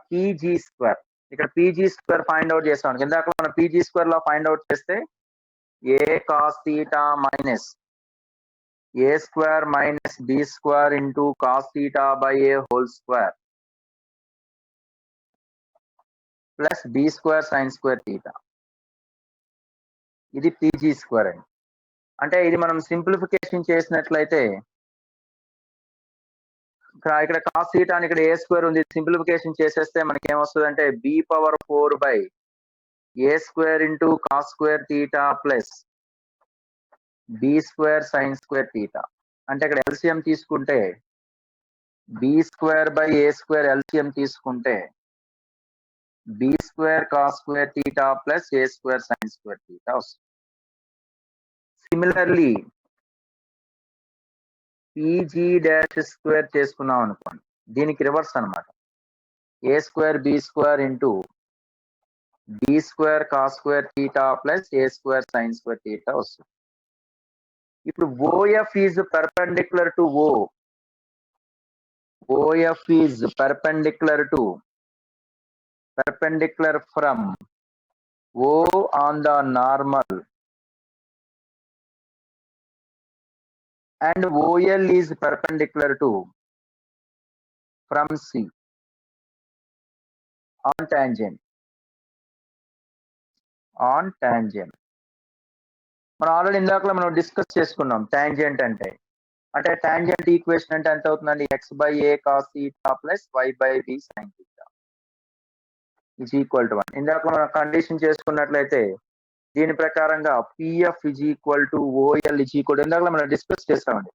పీజీ స్క్వేర్. ఇక్కడ పీజీ స్క్వేర్ ఫైండ్ అవుట్ చేస్తాం. ఇందాక మనం పీజీ స్క్వేర్ లో ఫైండ్ అవుట్ చేస్తే A cos theta minus A square minus B square into cos theta by A whole square plus B square sine square theta. ఇది PG square అండి. అంటే ఇది మనం సింప్లిఫికేషన్ చేసినట్లయితే ఇక్కడ కాస్ థీటా అని ఇక్కడ ఏ స్క్వేర్ ఉంది, సింప్లిఫికేషన్ చేసేస్తే మనకి ఏమొస్తుంది అంటే B power 4 by A square into cos square theta plus B square sine square theta. అంటే ఇక్కడ ఎల్సిఎం తీసుకుంటే B square by A square LCM తీసుకుంటే B square cos square theta plus A square sine square theta వస్తుంది. Similarly PG dash square చేసుకున్నాం అనుకోండి, దీనికి reverse అన్నమాట. A square B square into B square cos square theta plus A square sine square theta వస్తుంది. ఇప్పుడు OF is perpendicular to O. OF is perpendicular from O on the normal and OL is perpendicular to from C on tangent. మనం already ఇందాక మనం discuss చేసుకున్నాం tangent అంటే tangent equation అంటే ఎంత అవుతుందండి, x by A cos theta plus y by B sine theta is equal to 1. ఇందాక మనం కండిషన్ చేసుకున్నట్లయితే దీని ప్రకారంగా PF is equal to OL is equal to ఇందాక మనం డిస్కస్ చేస్తామండి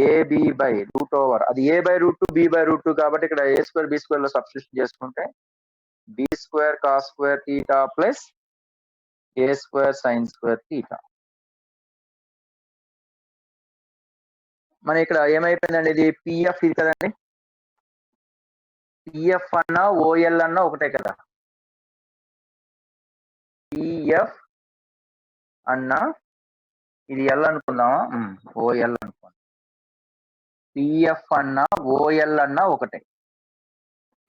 ఏబి బై రూట్ ఓవర్, అది A by root 2 B by root 2 కాబట్టి ఇక్కడ ఏ స్క్వేర్ బి స్క్వేర్ లో సబ్స్టిట్యూషన్ చేసుకుంటే B square cos square theta plus A square sine square theta. మన ఇక్కడ ఏమైపోయిందండి, ఇది పిఎఫ్ ఇది కదండి, పిఎఫ్ అన్నా ఓఎల్ అన్నా ఒకటే కదా. పిఎఫ్ అన్నా ఇది ఎల్ అనుకుందామా, ఓఎల్ అనుకోండి. పిఎఫ్ అన్నా ఓఎల్ అన్నా ఒకటే,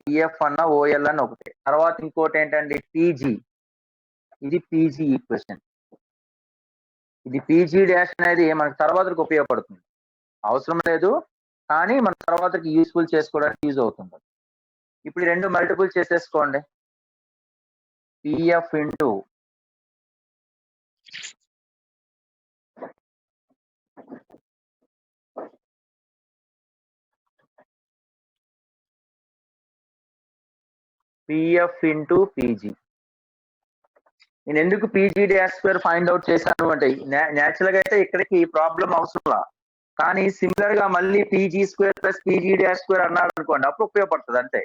పిఎఫ్ అన్నా ఓఎల్ అన్నా ఒకటే. తర్వాత ఇంకోటి ఏంటండి పీజీ, ఇది పీజీ ఈక్వేషన్. ఇది పీజీ డాష్ అనేది మనకు తర్వాతకి ఉపయోగపడుతుంది, అవసరం లేదు కానీ మన తర్వాతకి యూస్ఫుల్ చేసుకోవడానికి యూజ్ అవుతుంది. ఇప్పుడు ఈ రెండు మల్టిపుల్ చేసేసుకోండి, PF into PF into PG. నేను ఎందుకు PG dash square find out చేశాను అంటే న్యాచురల్ గా అయితే ఇక్కడికి ఈ ప్రాబ్లం అవసరం, కానీ సిమిలర్ గా మళ్ళీ PG square plus PG dash square అన్నాడు అనుకోండి, అప్పుడు ఉపయోగపడుతుంది అంతే.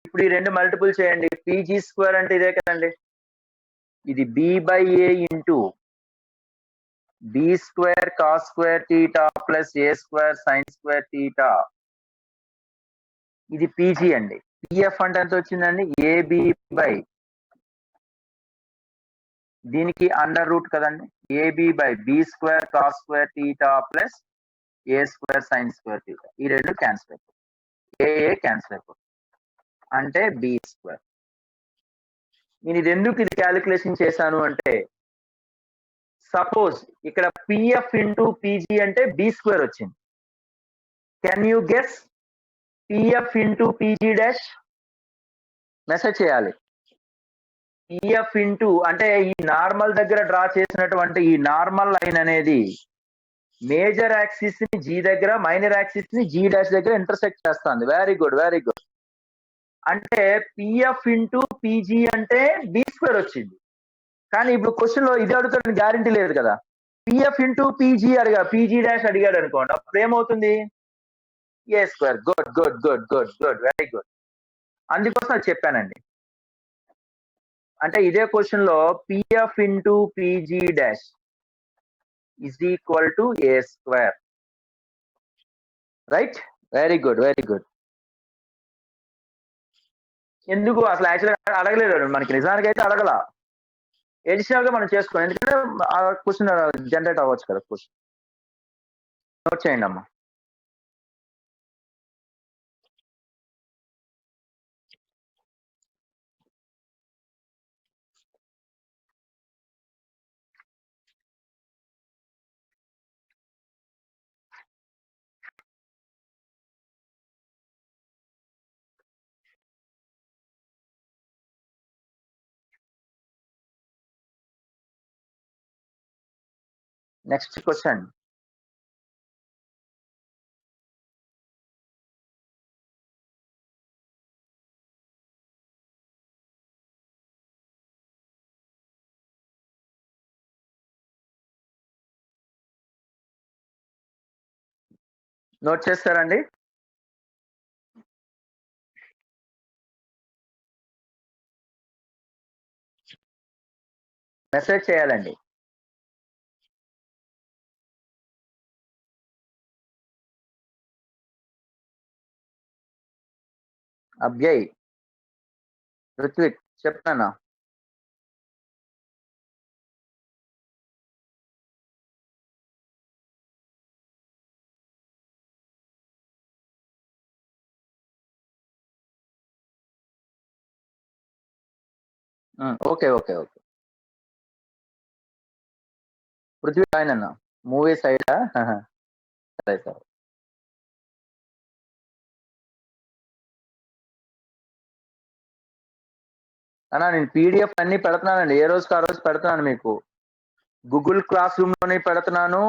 ఇప్పుడు ఈ రెండు మల్టిపుల్ చేయండి, పీజీ స్క్వేర్ అంటే ఇదే కదండి, ఇది B by A into B square cos square theta plus A square sine square theta. ఇది పీజీ అండి. పిఎఫ్ అంటే ఎంత వచ్చిందండి, ఏబి బై దీనికి అండర్ రూట్ కదండి, AB by B square cos square theta plus A square sine square theta. ఈ రెండు cancel అయిపోతుంది, ఏ క్యాన్సిల్ అయిపోతుంది అంటే బి స్క్వేర్. నేను ఇది ఎందుకు ఇది క్యాలిక్యులేషన్ చేశాను అంటే సపోజ్ ఇక్కడ పిఎఫ్ ఇంటూ పీజీ అంటే బి స్క్వేర్ వచ్చింది. Can you guess PF into PG dash? Message చేయాలి. పిఎఫ్ ఇంటూ అంటే ఈ నార్మల్ దగ్గర డ్రా చేసినటువంటి ఈ నార్మల్ లైన్ అనేది మేజర్ యాక్సిస్ ని జీ దగ్గర, మైనర్ యాక్సిస్ ని జీ డాష్ దగ్గర ఇంటర్సెక్ట్ చేస్తుంది. Very good, very good. అంటే పిఎఫ్ ఇంటూ పీజీ అంటే బి స్క్వేర్ వచ్చింది, కానీ ఇప్పుడు క్వశ్చన్ లో ఇది అడుగుతాడని గ్యారంటీ లేదు కదా. PF into PG PG dash అడిగాడు అనుకోండి, అప్పుడు ఏమవుతుంది A square. Good good good good good, very good. అందుకోసం అది చెప్పానండి. అంటే ఇదే క్వశ్చన్ లో PF into PG dash is equal to A square. Right, very good, very good. ఎందుకు అసలు యాక్చువల్గా అడగలేదు మనకి, నిజానికి అయితే అడగల, ఎడిషనల్ గా మనం చేసుకోవాలి, ఎందుకంటే ఆ క్వశ్చన్ జనరేట్ అవ్వచ్చు కదా క్వశ్చన్. నోట్ చేయండి అమ్మా. Next question. నోట్ చేస్తారండి? మెసేజ్ చేయాలండి. అభ్యయ్, ఋత్విక్ చెప్తానా? Okay okay okay. పృథ్వీ ఆయన అన్న మూవీ సైడా? సరే సరే. అన్నా నేను పీడిఎఫ్ అన్ని పెడుతున్నానండి, ఏ రోజుకి ఆ రోజు పెడుతున్నాను మీకు. గూగుల్ క్లాస్ రూమ్ లోనే పెడుతున్నాను,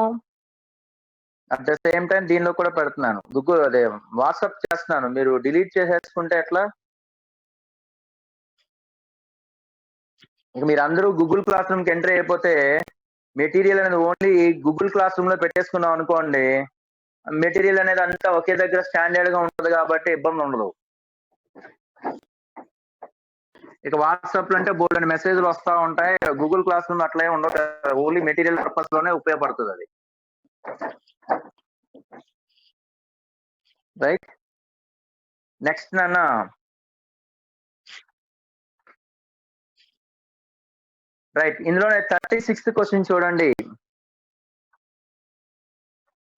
అట్ ద సేమ్ టైం దీనిలో కూడా పెడుతున్నాను. గూగుల్ అదే వాట్సాప్ చేస్తున్నాను, మీరు డిలీట్ చేసేసుకుంటే ఎట్లా? ఇక మీరు అందరూ గూగుల్ క్లాస్ రూమ్ కి ఎంటర్ అయిపోతే మెటీరియల్ అనేది ఓన్లీ గూగుల్ క్లాస్ రూమ్ లో పెట్టేసుకున్నాం అనుకోండి, మెటీరియల్ అనేది అంతా ఒకే దగ్గర స్టాండర్డ్ గా ఉంటుంది కాబట్టి ఇబ్బంది ఉండదు. ఇక వాట్సాప్ లో అంటే బోల్డ్ మెసేజ్లు వస్తూ ఉంటాయి, గూగుల్ క్లాస్ రూమ్ అట్లే ఉండదు, ఓన్లీ మెటీరియల్ పర్పస్ లోనే ఉపయోగపడుతుంది అది. రైట్. నెక్స్ట్ నాన్న, రైట్, ఇందులోనే 36th క్వశ్చన్ చూడండి.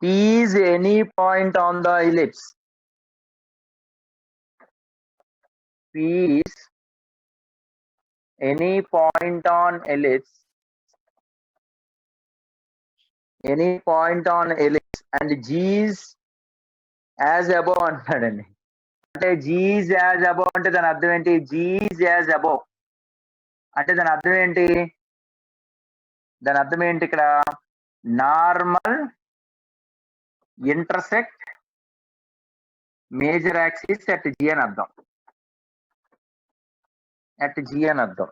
P is any point on the ellipse. P is any point on ellipse. Any point on ellipse and G is as above అంటాడండి. అంటే G is as above అంటే దాని అర్థం ఏంటి? G is as above అంటే దాని అర్థం ఏంటి? దాని అర్థం ఏంటి ఇక్కడ? Normal intersect major axis at G అని అర్థం. అట్ G అని అర్థం.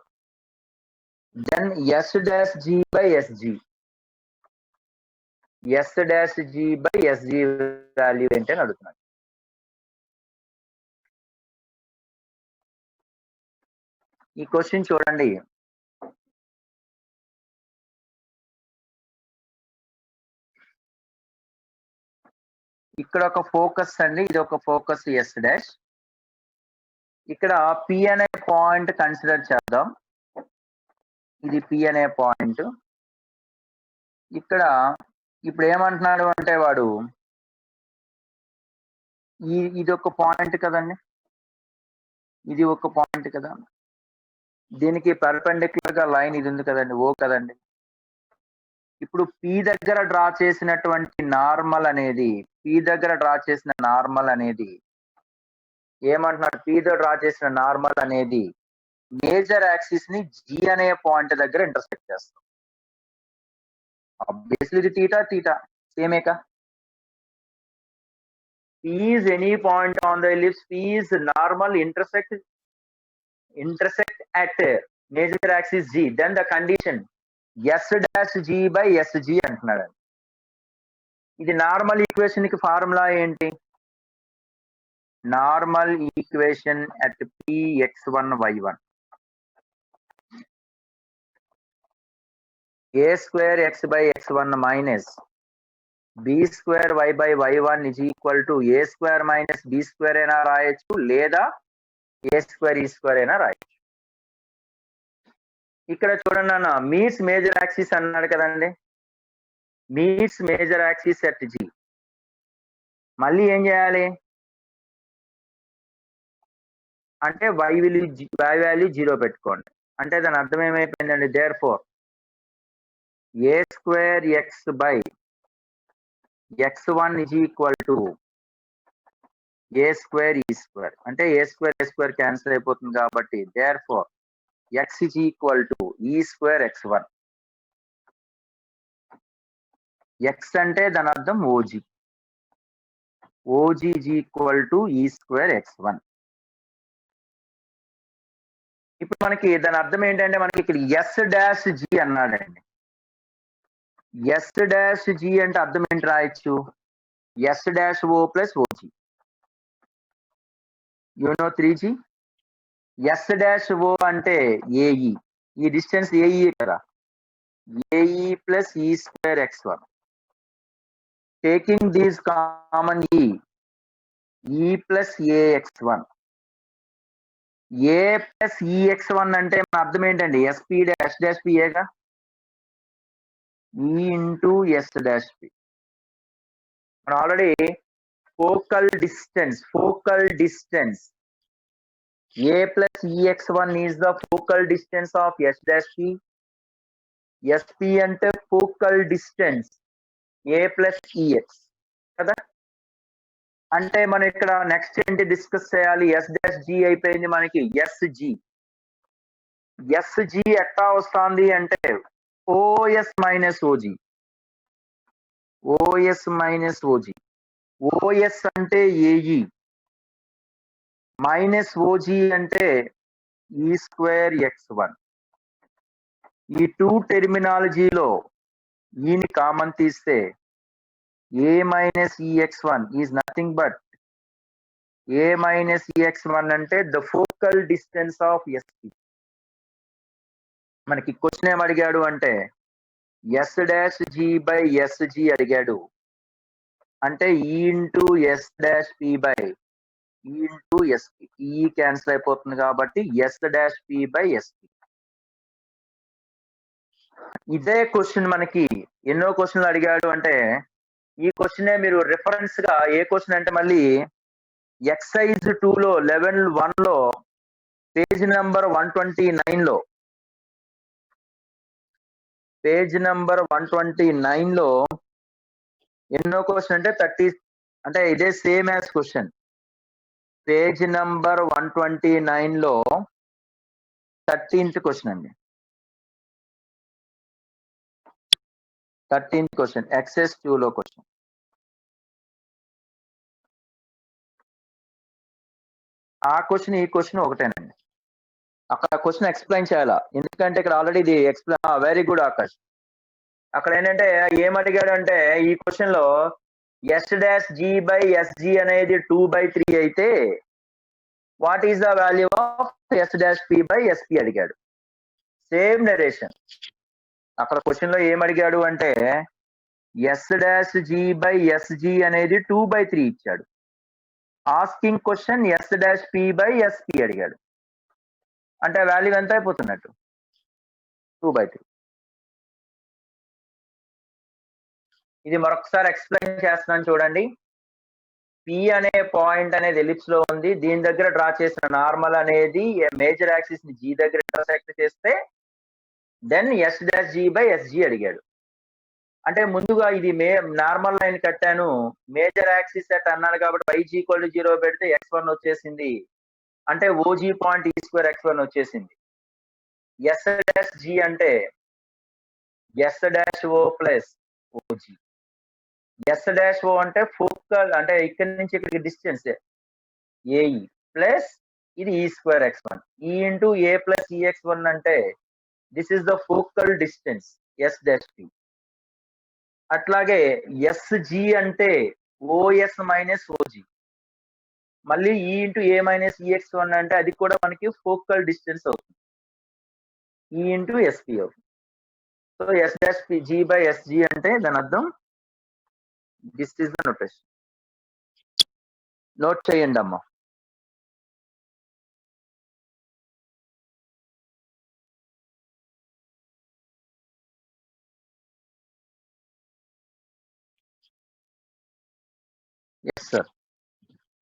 Then S dash G by SG. S dash G by SG value ఏంటి అని అడుగుతున్నాను. ఈ క్వశ్చన్ చూడండి. ఇక్కడ ఒక ఫోకస్ అండి, ఇది ఒక ఫోకస్ ఎస్ డాష్. ఇక్కడ P అనే పాయింట్ కన్సిడర్ చేద్దాం, ఇది P అనే పాయింట్. ఇక్కడ ఇప్పుడు ఏమంటున్నాడు అంటే వాడు, ఇది ఒక పాయింట్ కదండి, ఇది ఒక పాయింట్ కదా, దీనికి పర్పెండిక్యులర్ గా లైన్ ఇది ఉంది కదండి, ఓ కదండి. ఇప్పుడు P దగ్గర డ్రా చేసినటువంటి నార్మల్ అనేది, P దగ్గర డ్రా చేసిన నార్మల్ అనేది ఏమంటున్నాడు? P దగ్గర డ్రా చేసిన నార్మల్ అనేది మేజర్ యాక్సిస్ ని G అనే పాయింట్ దగ్గర ఇంటర్సెక్ట్ చేస్తాం. ఆబ్వియస్లీ ఇది తీటా తీటా సేమేకా. P is any point on the ellipse, P is normal intersect at major axis G, then the condition S dash G by SG అంటున్నాడు. ఇది normal equation కి formula ఏంటి? Normal equation at Px1 y1 a square x by x1 minus b square y by y1 is equal to a square minus b square అయినా రాయొచ్చు, లేదా a square e square అయినా రాయొచ్చు. ఇక్కడ చూడండి అన్న, మీట్స్ మేజర్ యాక్సిస్ అన్నాడు కదండి, meets major axis at G. మళ్ళీ ఏం చేయాలి అంటే y వాల్యూ 0 పెట్టుకోండి. అంటే దాని అర్థం ఏమైపోయిందండి, therefore a square x by x1 is equal to a square E square. అంటే a స్క్వేర్ క్యాన్సిల్ అయిపోతుంది కాబట్టి therefore x is equal to e square x1. x అంటే దాని అర్థం OG is equal to e square x1. ఇప్పుడు మనకి దాని అర్థం ఏంటంటే మనకి ఇక్కడ ఎస్ డాష్ జి అన్నాడండి. ఎస్ డాష్ జి అంటే అర్థం ఏంటి రాయొచ్చు, ఎస్ డాష్ ఓ plus OG you know 3G. Yes dash ఓ అంటే ఏఈ, ఈ డిస్టెన్స్ ఏఈ కదా, ఏఈ ప్లస్ ఈ square x1. Taking these common ఈ ప్లస్ ఏఎక్స్1. ఏ ప్లస్ ఈఎక్స్1 అంటే మన అర్థం ఏంటండి, ఎస్పీ డాష్ డాష్ పిఏగా, ఈ ఇంటూ ఎస్ డాష్ పి. మనం already focal distance a plus ex1 is the focal distance of s dash p. sp అంటే focal distance a plus ex కదా. అంటే మనం ఇక్కడ నెక్స్ట్ ఏంటి డిస్కస్ చేయాలి, ఎస్ డాష్ జి అయిపోయింది, మనకి ఎస్జి. ఎస్జి ఎట్లా వస్తుంది అంటే O S minus O G, O S minus O G. O S అంటే ఏఈ, మైనస్ ఓజీ అంటే ఈ స్క్వేర్ x1. ఈ టూ టెర్మినాలజీలో ఈని కామన్ తీస్తే a minus E X one is nothing but a minus E X one అంటే the focal distance of S P. మనకి క్వశ్చన్ ఏం అడిగాడు అంటే S dash G by SG అడిగాడు. అంటే E into S dash P by E into S P, E cancel అయిపోతుంది కాబట్టి S dash P by SP. ఇదే క్వశ్చన్ మనకి ఎన్నో క్వశ్చన్లు అడిగాడు. అంటే ఈ క్వశ్చనే మీరు రిఫరెన్స్ గా, ఏ క్వశ్చన్ అంటే మళ్ళీ ఎక్సైజ్ 2 లో లెవెల్ 1 లో పేజ్ నెంబర్ 129 లో, పేజ్ నెంబర్ 129 లో ఎన్నో క్వశ్చన్ అంటే 30, అంటే ఇదే same as question. Page number 129 లో 13th క్వశ్చన్ అండి, 13th క్వశ్చన్ ఎక్సైజ్ 2 లో క్వశ్చన్. ఆ క్వశ్చన్ ఈ క్వశ్చన్ ఒకటేనండి. అక్కడ క్వశ్చన్ ఎక్స్ప్లెయిన్ చేయాలా, ఎందుకంటే ఇక్కడ ఆల్రెడీ ఇది ఎక్స్ప్లెయిన్. Very good Akash. అక్కడ ఏంటంటే ఏం అడిగాడు అంటే ఈ క్వశ్చన్ లో S dash G by S G అనేది 2/3 అయితే what is the value of S dash P by S P అడిగాడు. Same direction. అక్కడ క్వశ్చన్ లో ఏం అడిగాడు అంటే S dash G by S G అనేది 2/3 ఇచ్చాడు. Asking question S dash P by S P అడిగాడు. అంటే వాల్యూ ఎంత అయిపోతున్నట్టు, 2/3. ఇది మరొకసారి ఎక్స్ప్లెయిన్ చేస్తున్నాను చూడండి. పి అనే పాయింట్ అనేది ఎలిప్స్ లో ఉంది, దీని దగ్గర డ్రా చేసిన నార్మల్ అనేది మేజర్ యాక్సిస్ ని జి దగ్గర ఇంటర్సెక్ట్ చేస్తే then S dash G by SG అడిగాడు. అంటే ముందుగా ఇది నార్మల్ లైన్ కట్టాను, మేజర్ యాక్సిస్ సెట్ అన్నాను కాబట్టి y=0 పెడితే x1 వచ్చేసింది. అంటే ఓజీ పాయింట్ ఈ స్క్వేర్ x1 వచ్చేసింది. ఎస్ డాష్ జి అంటే ఎస్ డాష్ ఓ ప్లస్ ఓజీ. ఎస్ డాష్ ఓ అంటే ఫోకల్, అంటే ఇక్కడి నుంచి ఇక్కడికి డిస్టెన్స్ ఏఈ ప్లస్ ఇది ఈ స్క్వేర్ x1. ఈ ఇంటూ ఏ ప్లస్ ఈఎక్స్1 అంటే this is the focal distance yes dash P. అట్లాగే ఎస్జి అంటే ఓఎస్ మైనస్ ఓజీ, మళ్ళీ ఈ ఇంటూ ఏ మైనస్ ఈఎక్స్1 అంటే అది కూడా మనకి ఫోకల్ డిస్టెన్స్ అవుతుంది, ఈ ఇంటూ ఎస్పి అవుతుంది. So S dash P G by S G అంటే దాని అర్థం this is the notation. Note చేయండి అమ్మా. Yes sir.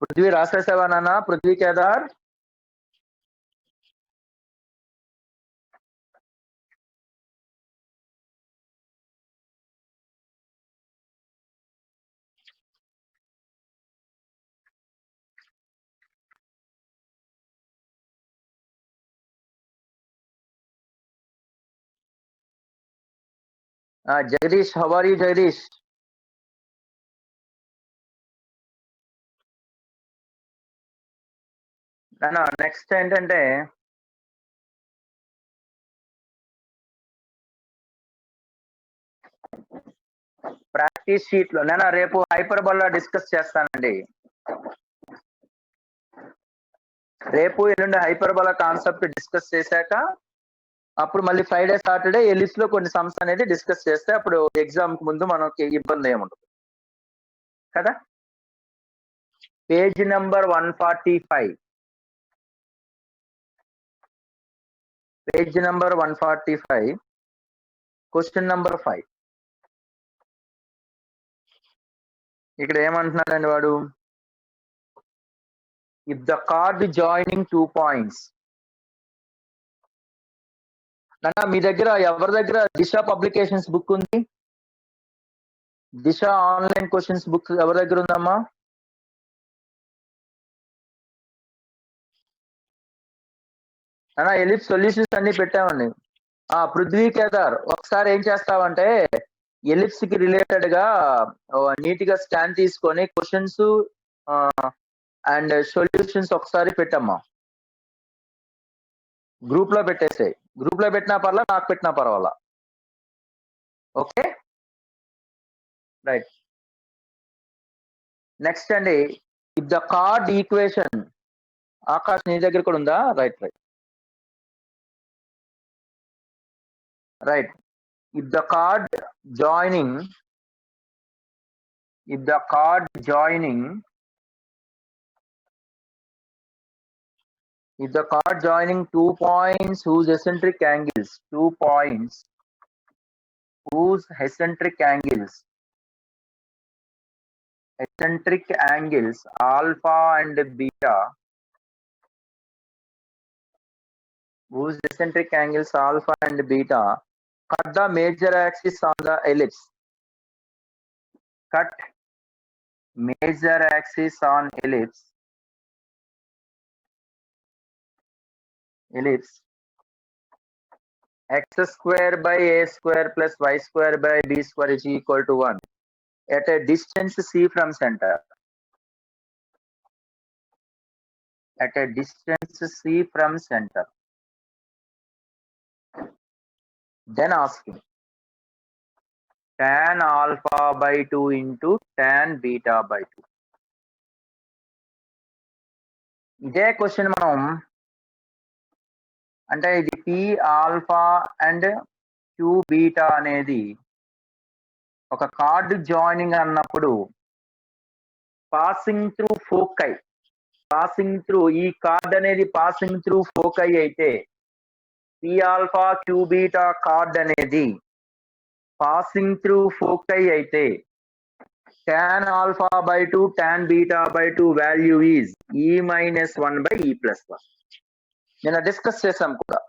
పృథ్వీ రాసేసావా నాన్న? Prithvi Kedar. Jagadish, how are you Jagadish? నాన్న నెక్స్ట్ ఏంటంటే ప్రాక్టీస్ షీట్ లో నేను రేపు హైపర్బోలా డిస్కస్ చేస్తానండి. రేపు ఎల్లుండి హైపర్బోలా కాన్సెప్ట్ డిస్కస్ చేశాక అప్పుడు మళ్ళీ ఫ్రైడే సాటర్డే ఎలిప్స్ లో కొన్ని సమ్స్ అనేది డిస్కస్ చేస్తే అప్పుడు ఎగ్జామ్ కు ముందు మనకి ఇబ్బంది ఏముంటుంది కదా. Page number 145, page number 145, question number 5. ఇక్కడ ఏమంటున్నాడండి వాడు? If the card joining 2 points. నాన్న మీ దగ్గర ఎవరి దగ్గర దిశ పబ్లికేషన్స్ బుక్ ఉంది? దిశ ఆన్లైన్ క్వశ్చన్స్ బుక్ ఎవరి దగ్గర ఉందమ్మా? అన్నా ఎలిప్స్ సొల్యూషన్స్ అన్ని పెట్టామండి. పృథ్వీ కేదార్ ఒకసారి ఏం చేస్తావంటే ఎలిప్స్ కి రిలేటెడ్ గా నీట్ గా స్కాన్ తీసుకొని క్వశ్చన్స్ అండ్ సొల్యూషన్స్ ఒకసారి పెట్టమ్మా. గ్రూప్ లో పెట్టేసాయి. గ్రూప్ లో పెట్టినా పర్లా, నాకు పెట్టినా పర్వాలా. Okay right. నెక్స్ట్ అండి, if the card equation. Akash నీ దగ్గర కూడా ఉందా? Right right right. If the card joining 2 points whose eccentric angles, 2 points whose eccentric angles alpha and beta, whose eccentric angles alpha and beta cut the major axis on the ellipse. Cut major axis on ellipse x square by a square plus y square by b square is equal to 1 at a distance c from center. At a distance c from center. Then asking tan alpha by 2 into tan beta by 2. ఇదే question మనం అంటే ఇది p alpha and q beta అనేది ఒక card joining అన్నప్పుడు passing through foci, ఈ card అనేది passing through foci అయితే p alpha q beta card అనేది పాసింగ్ త్రూ ఫోకై అయితే tan alpha by 2 tan beta by 2 value is e minus 1 by e plus 1. నేను discuss చేసాం కూడా.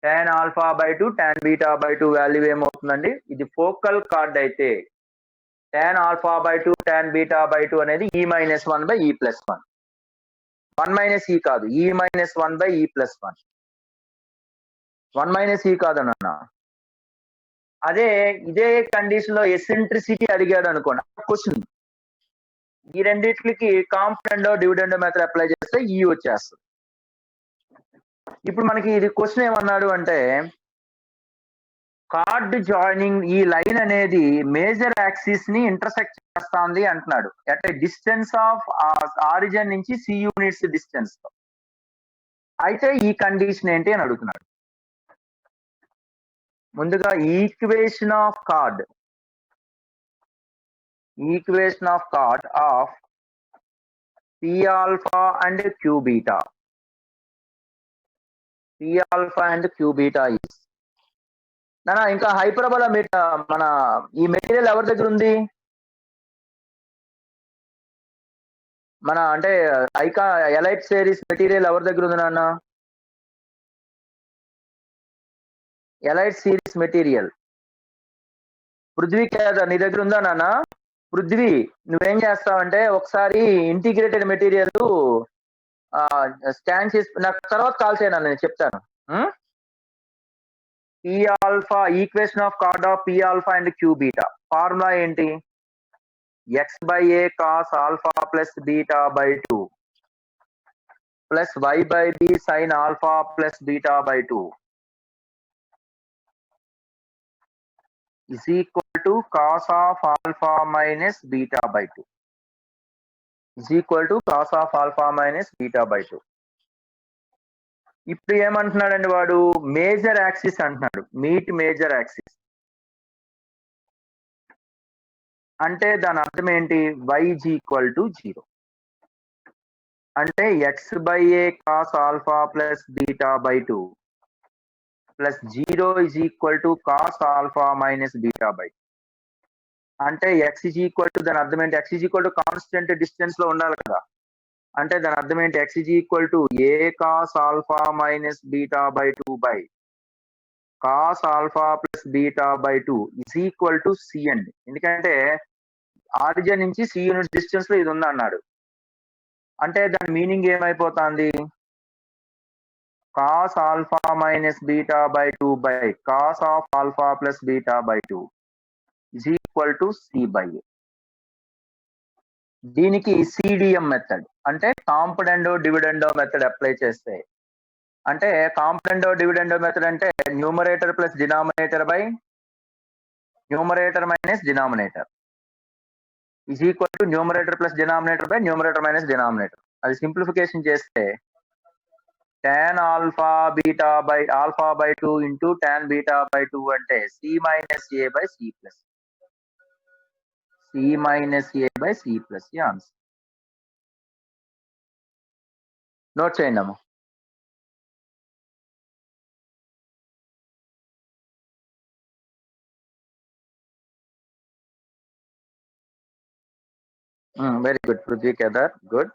tan alpha by 2 tan beta by 2 value ఏమవుతుందండి? ఇది focal card అయితే tan alpha by 2 tan beta by 2 అనేది e minus 1 by e plus 1. 1 minus e కాదు, e minus 1 by e plus 1. 1 minus e కాదు అన్న. అదే ఇదే కండిషన్ లో ఎసెంట్రిసిటీ అడిగాడు అనుకోండి క్వశ్చన్, ఈ రెండిట్లకి కాంపౌండో డివిడెండో మెథడ్ అప్లై చేస్తే ఈ వచ్చేస్తుంది. ఇప్పుడు మనకి ఇది క్వశ్చన్ ఏమన్నాడు అంటే కార్డ్ జాయినింగ్ ఈ లైన్ అనేది మేజర్ యాక్సిస్ ని ఇంటర్సెక్ట్ చేస్తుంది అంటున్నాడు at a distance of origin నుంచి సి యూనిట్స్ డిస్టెన్స్ లో. అయితే ఈ కండిషన్ ఏంటి అని అడుగుతున్నాడు. ముందుగా equation of chord of p alpha and q beta. p alpha and q beta is నానా ఇంకా హైపర్బోలా మన ఈ మెటీరియల్ ఎవరి దగ్గర ఉంది? మన అంటే ఎలైట్ సిరీస్ మెటీరియల్ ఎవరి దగ్గర ఉంది నాన్న? ఎలైట్ సిరీస్ మెటీరియల్ పృథ్వీ కదా నీ దగ్గర ఉందా నాన్న? పృథ్వీ నువ్వేం చేస్తావంటే ఒకసారి ఇంటిగ్రేటెడ్ మెటీరియల్ స్కాన్ చేసి నాకు తర్వాత కాల్ చేయను, నేను చెప్తాను. P alpha equation of chord of P alpha and Q beta formula ఏంటి? X by A cos alpha plus beta by 2 plus Y by B sine alpha plus beta by 2 is equal to cos of alpha minus beta by 2 is equal to cos of alpha minus beta by 2. ఇప్పుడు ఏమంటున్నాడండి వాడు? Major axis అంటున్నాడు. Meet major axis అంటే దాని అర్థం ఏంటి? y is equal to 0 అంటే x by a cos alpha plus beta by 2 plus 0 is equal to cos alpha minus beta by 2 అంటే x is equal to దాని అర్థం ఏంటి? x is equal to constant distance లో ఉండాలి కదా. అంటే దాని అర్థం ఏంటి? x is equal to a cos alpha minus beta by 2 by cos alpha plus beta by 2 is equal to c అండి. ఎందుకంటే ఆరిజిన్ నుంచి c యూనిట్ డిస్టెన్స్ లో ఇది ఉంది అన్నాడు. అంటే దాని మీనింగ్ ఏమైపోతుంది? cos alpha minus beta by 2 by cos of alpha plus beta by 2 is equal to c by a. దీనికి సిడిఎం మెథడ్ అంటే కాంపొనెండో డివిడెండో మెథడ్ అప్లై చేస్తే, అంటే కాంపొనెండో డివిడెండో మెథడ్ అంటే numerator plus denominator by numerator minus denominator is equal to numerator plus denominator by numerator minus denominator. అది simplification చేస్తే tan alpha beta by alpha by 2 into tan beta by 2 అంటే c minus a by c plus c minus a by c plus ఈ answer. Note చేయండి అమ్మా. Very good Prithvi Kedar, good.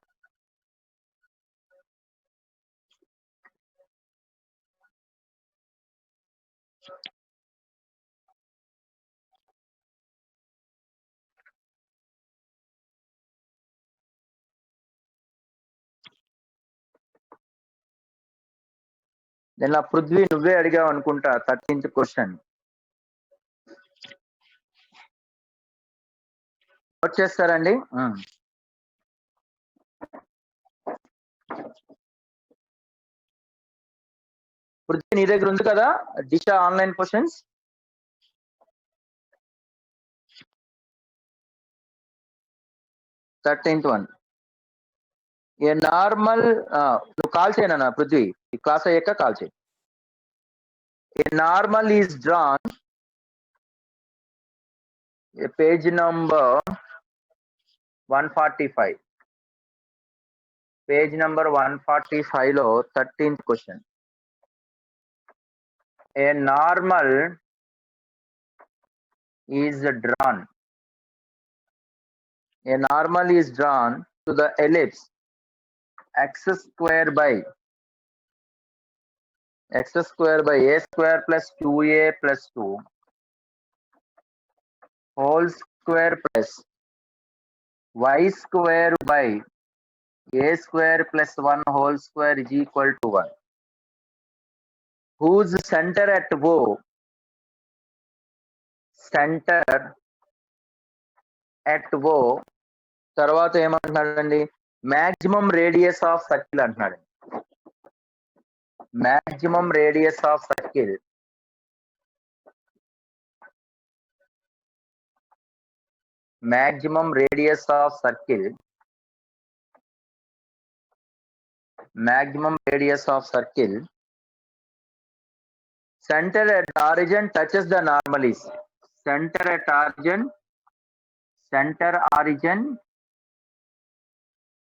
నిన్న పృథ్వీ నువ్వే అడిగావు అనుకుంటా 13th క్వశ్చన్. నోట్ చేస్తారండి? పృథ్వీ నీ దగ్గర ఉంది కదా Disha online questions? Thirteenth one. A normal నువ్వు కాల్ చేయనా పృథ్వీ, ఈ క్లాస్ అయ్యాక కాల్ చేయి. A normal is drawn, page number 145, page number 145 లో 13th question. A normal is drawn, a normal is drawn to the ellipse x square by a square plus 2a plus 2 whole square plus y square by a square plus 1 whole square is equal to 1, whose center at O తర్వాత ఏమంటున్నాడండి? Maximum radius of circle అంటున్నాడు. Maximum radius of circle center at origin touches the normals. Center origin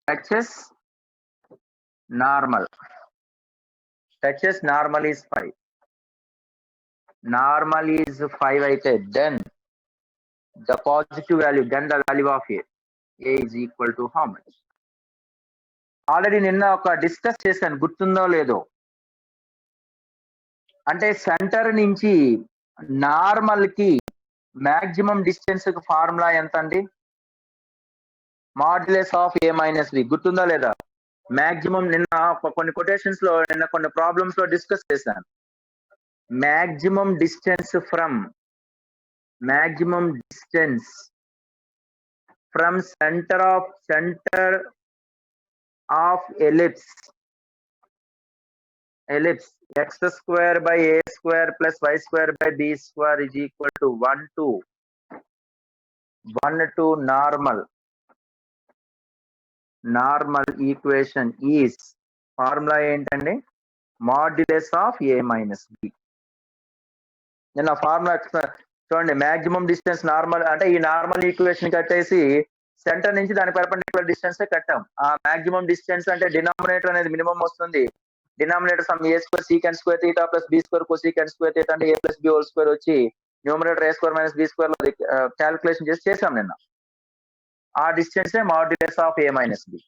touches normal is 5. Normal is 5 అయితే then the positive value, then the value of a is equal to how much? Already నిన్న ఒక discuss చేశాను, గుర్తుందో లేదో. అంటే centre నుంచి normal కి maximum distance formula ఎంత అండి? Modulus of a minus B. గుర్తుందా లేదా? మాక్సిమం నిన్న కొన్ని కొటేషన్స్ లో, నిన్న కొన్ని ప్రాబ్లమ్స్ లో డిస్కస్ చేశాను. Maximum distance from centre of ellipse x square by a square plus y square by b square is equal to 1 to normal equation is formula ఏంటండి? Modulus of a minus B. నేను formula చూడండి, maximum distance normal అంటే ఈ normal equation కట్టేసి centre నుంచి దాని perpendicular distance కట్టాం. ఆ మాక్సిమం డిస్టెన్స్ అంటే డినామినేటర్ అనేది మినిమం వస్తుంది. Denominator sum a square secant square theta plus b square cosecant square theta అంటే a plus b whole square వచ్చి numerator a square minus b square లో క్యాలిక్యులేషన్ చేసాం నిన్న. ఆ distance modulus of a minus B.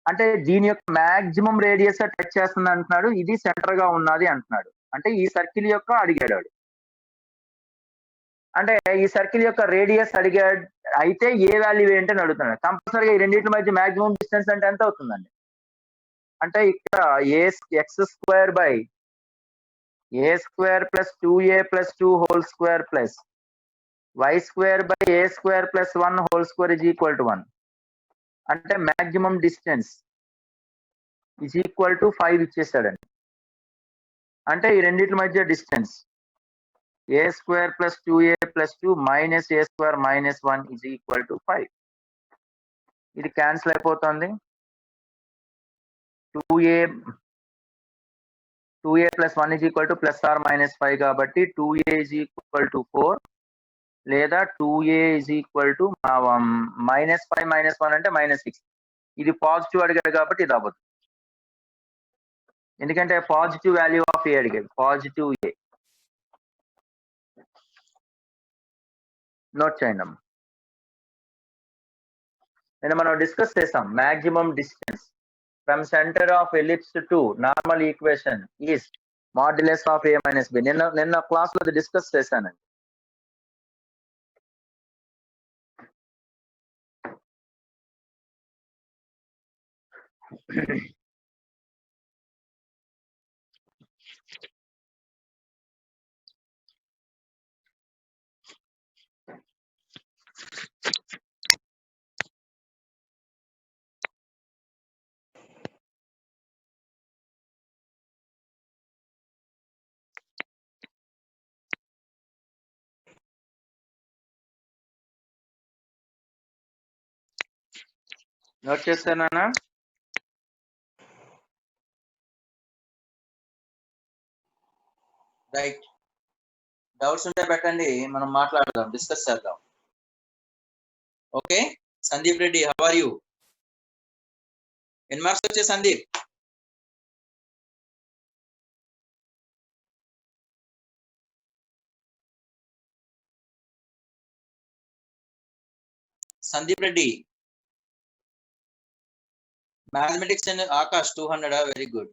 అంటే దీని యొక్క maximum radius touch చేస్తుంది అంటున్నాడు, ఇది సెంటర్ గా ఉన్నది అంటున్నాడు. అంటే ఈ సర్కిల్ యొక్క అడిగాడు. అంటే ఈ సర్కిల్ యొక్క రేడియస్ అడిగాడు అయితే ఏ వాల్యూ ఏంటని అడుగుతున్నాడు. కంపల్సరీగా ఈ రెండింటి మధ్య మాక్సిమం డిస్టెన్స్ అంటే ఎంత అవుతుందండి? అంటే ఇక్కడ X square by a square plus 2a plus 2 whole square plus y square by a square plus 1 whole square is equal to 1. అంటే maximum distance is equal to 5 ఇచ్చేసాడండి. అంటే ఈ రెండింటి మధ్య distance a square plus 2a plus 2 minus a square minus 1 is equal to 5. ఇది cancel అయిపోతుంది. 2a plus 1 is equal to plus or minus 5 కాబట్టి 2a is equal to 4 లేదా 2a is equal to minus 5 minus 1 అంటే minus 6. ఇది positive అడిగాడు కాబట్టి ఇది అవ్వదు, ఎందుకంటే పాజిటివ్ వాల్యూ ఆఫ్ a అడిగాడు. పాజిటివ్ a నోట్ చేయండి అమ్మా. నేను మనం డిస్కస్ చేసాం maximum distance from centre of ellipse to normal equation is modulus of a minus B. నిన్న క్లాస్ లో డిస్కస్ చేశానండి. నోట్ చేస్తానా? రైట్. డౌట్స్ ఉంటే పెట్టండి, మనం మాట్లాడదాం, డిస్కస్ చేద్దాం. Okay Sandeep Reddy, how are you? ఎన్ని మార్క్స్ వచ్చాయి Sandeep? Sandeep Reddy mathematics and Akash 200. Very good.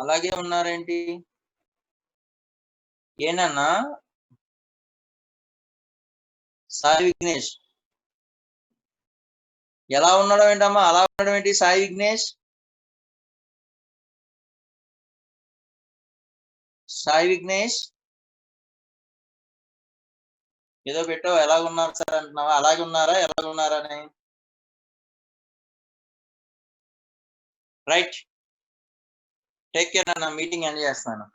అలాగే ఉన్నారేంటి? ఏనన్నా సాయి విఘ్నేష్ ఎలా ఉండడం ఏంటమ్మా? అలా ఉండడం ఏంటి సాయి విఘ్నేష్? సాయి విఘ్నేష్ ఏదో పెట్టావు, ఎలా ఉన్నారు సార్ అంటున్నావా? అలాగే ఉన్నారా, ఎలా ఉన్నారని? రైట్, టేక్ కేర్ అన్న, మీటింగ్ ఎండ్ చేస్తాను.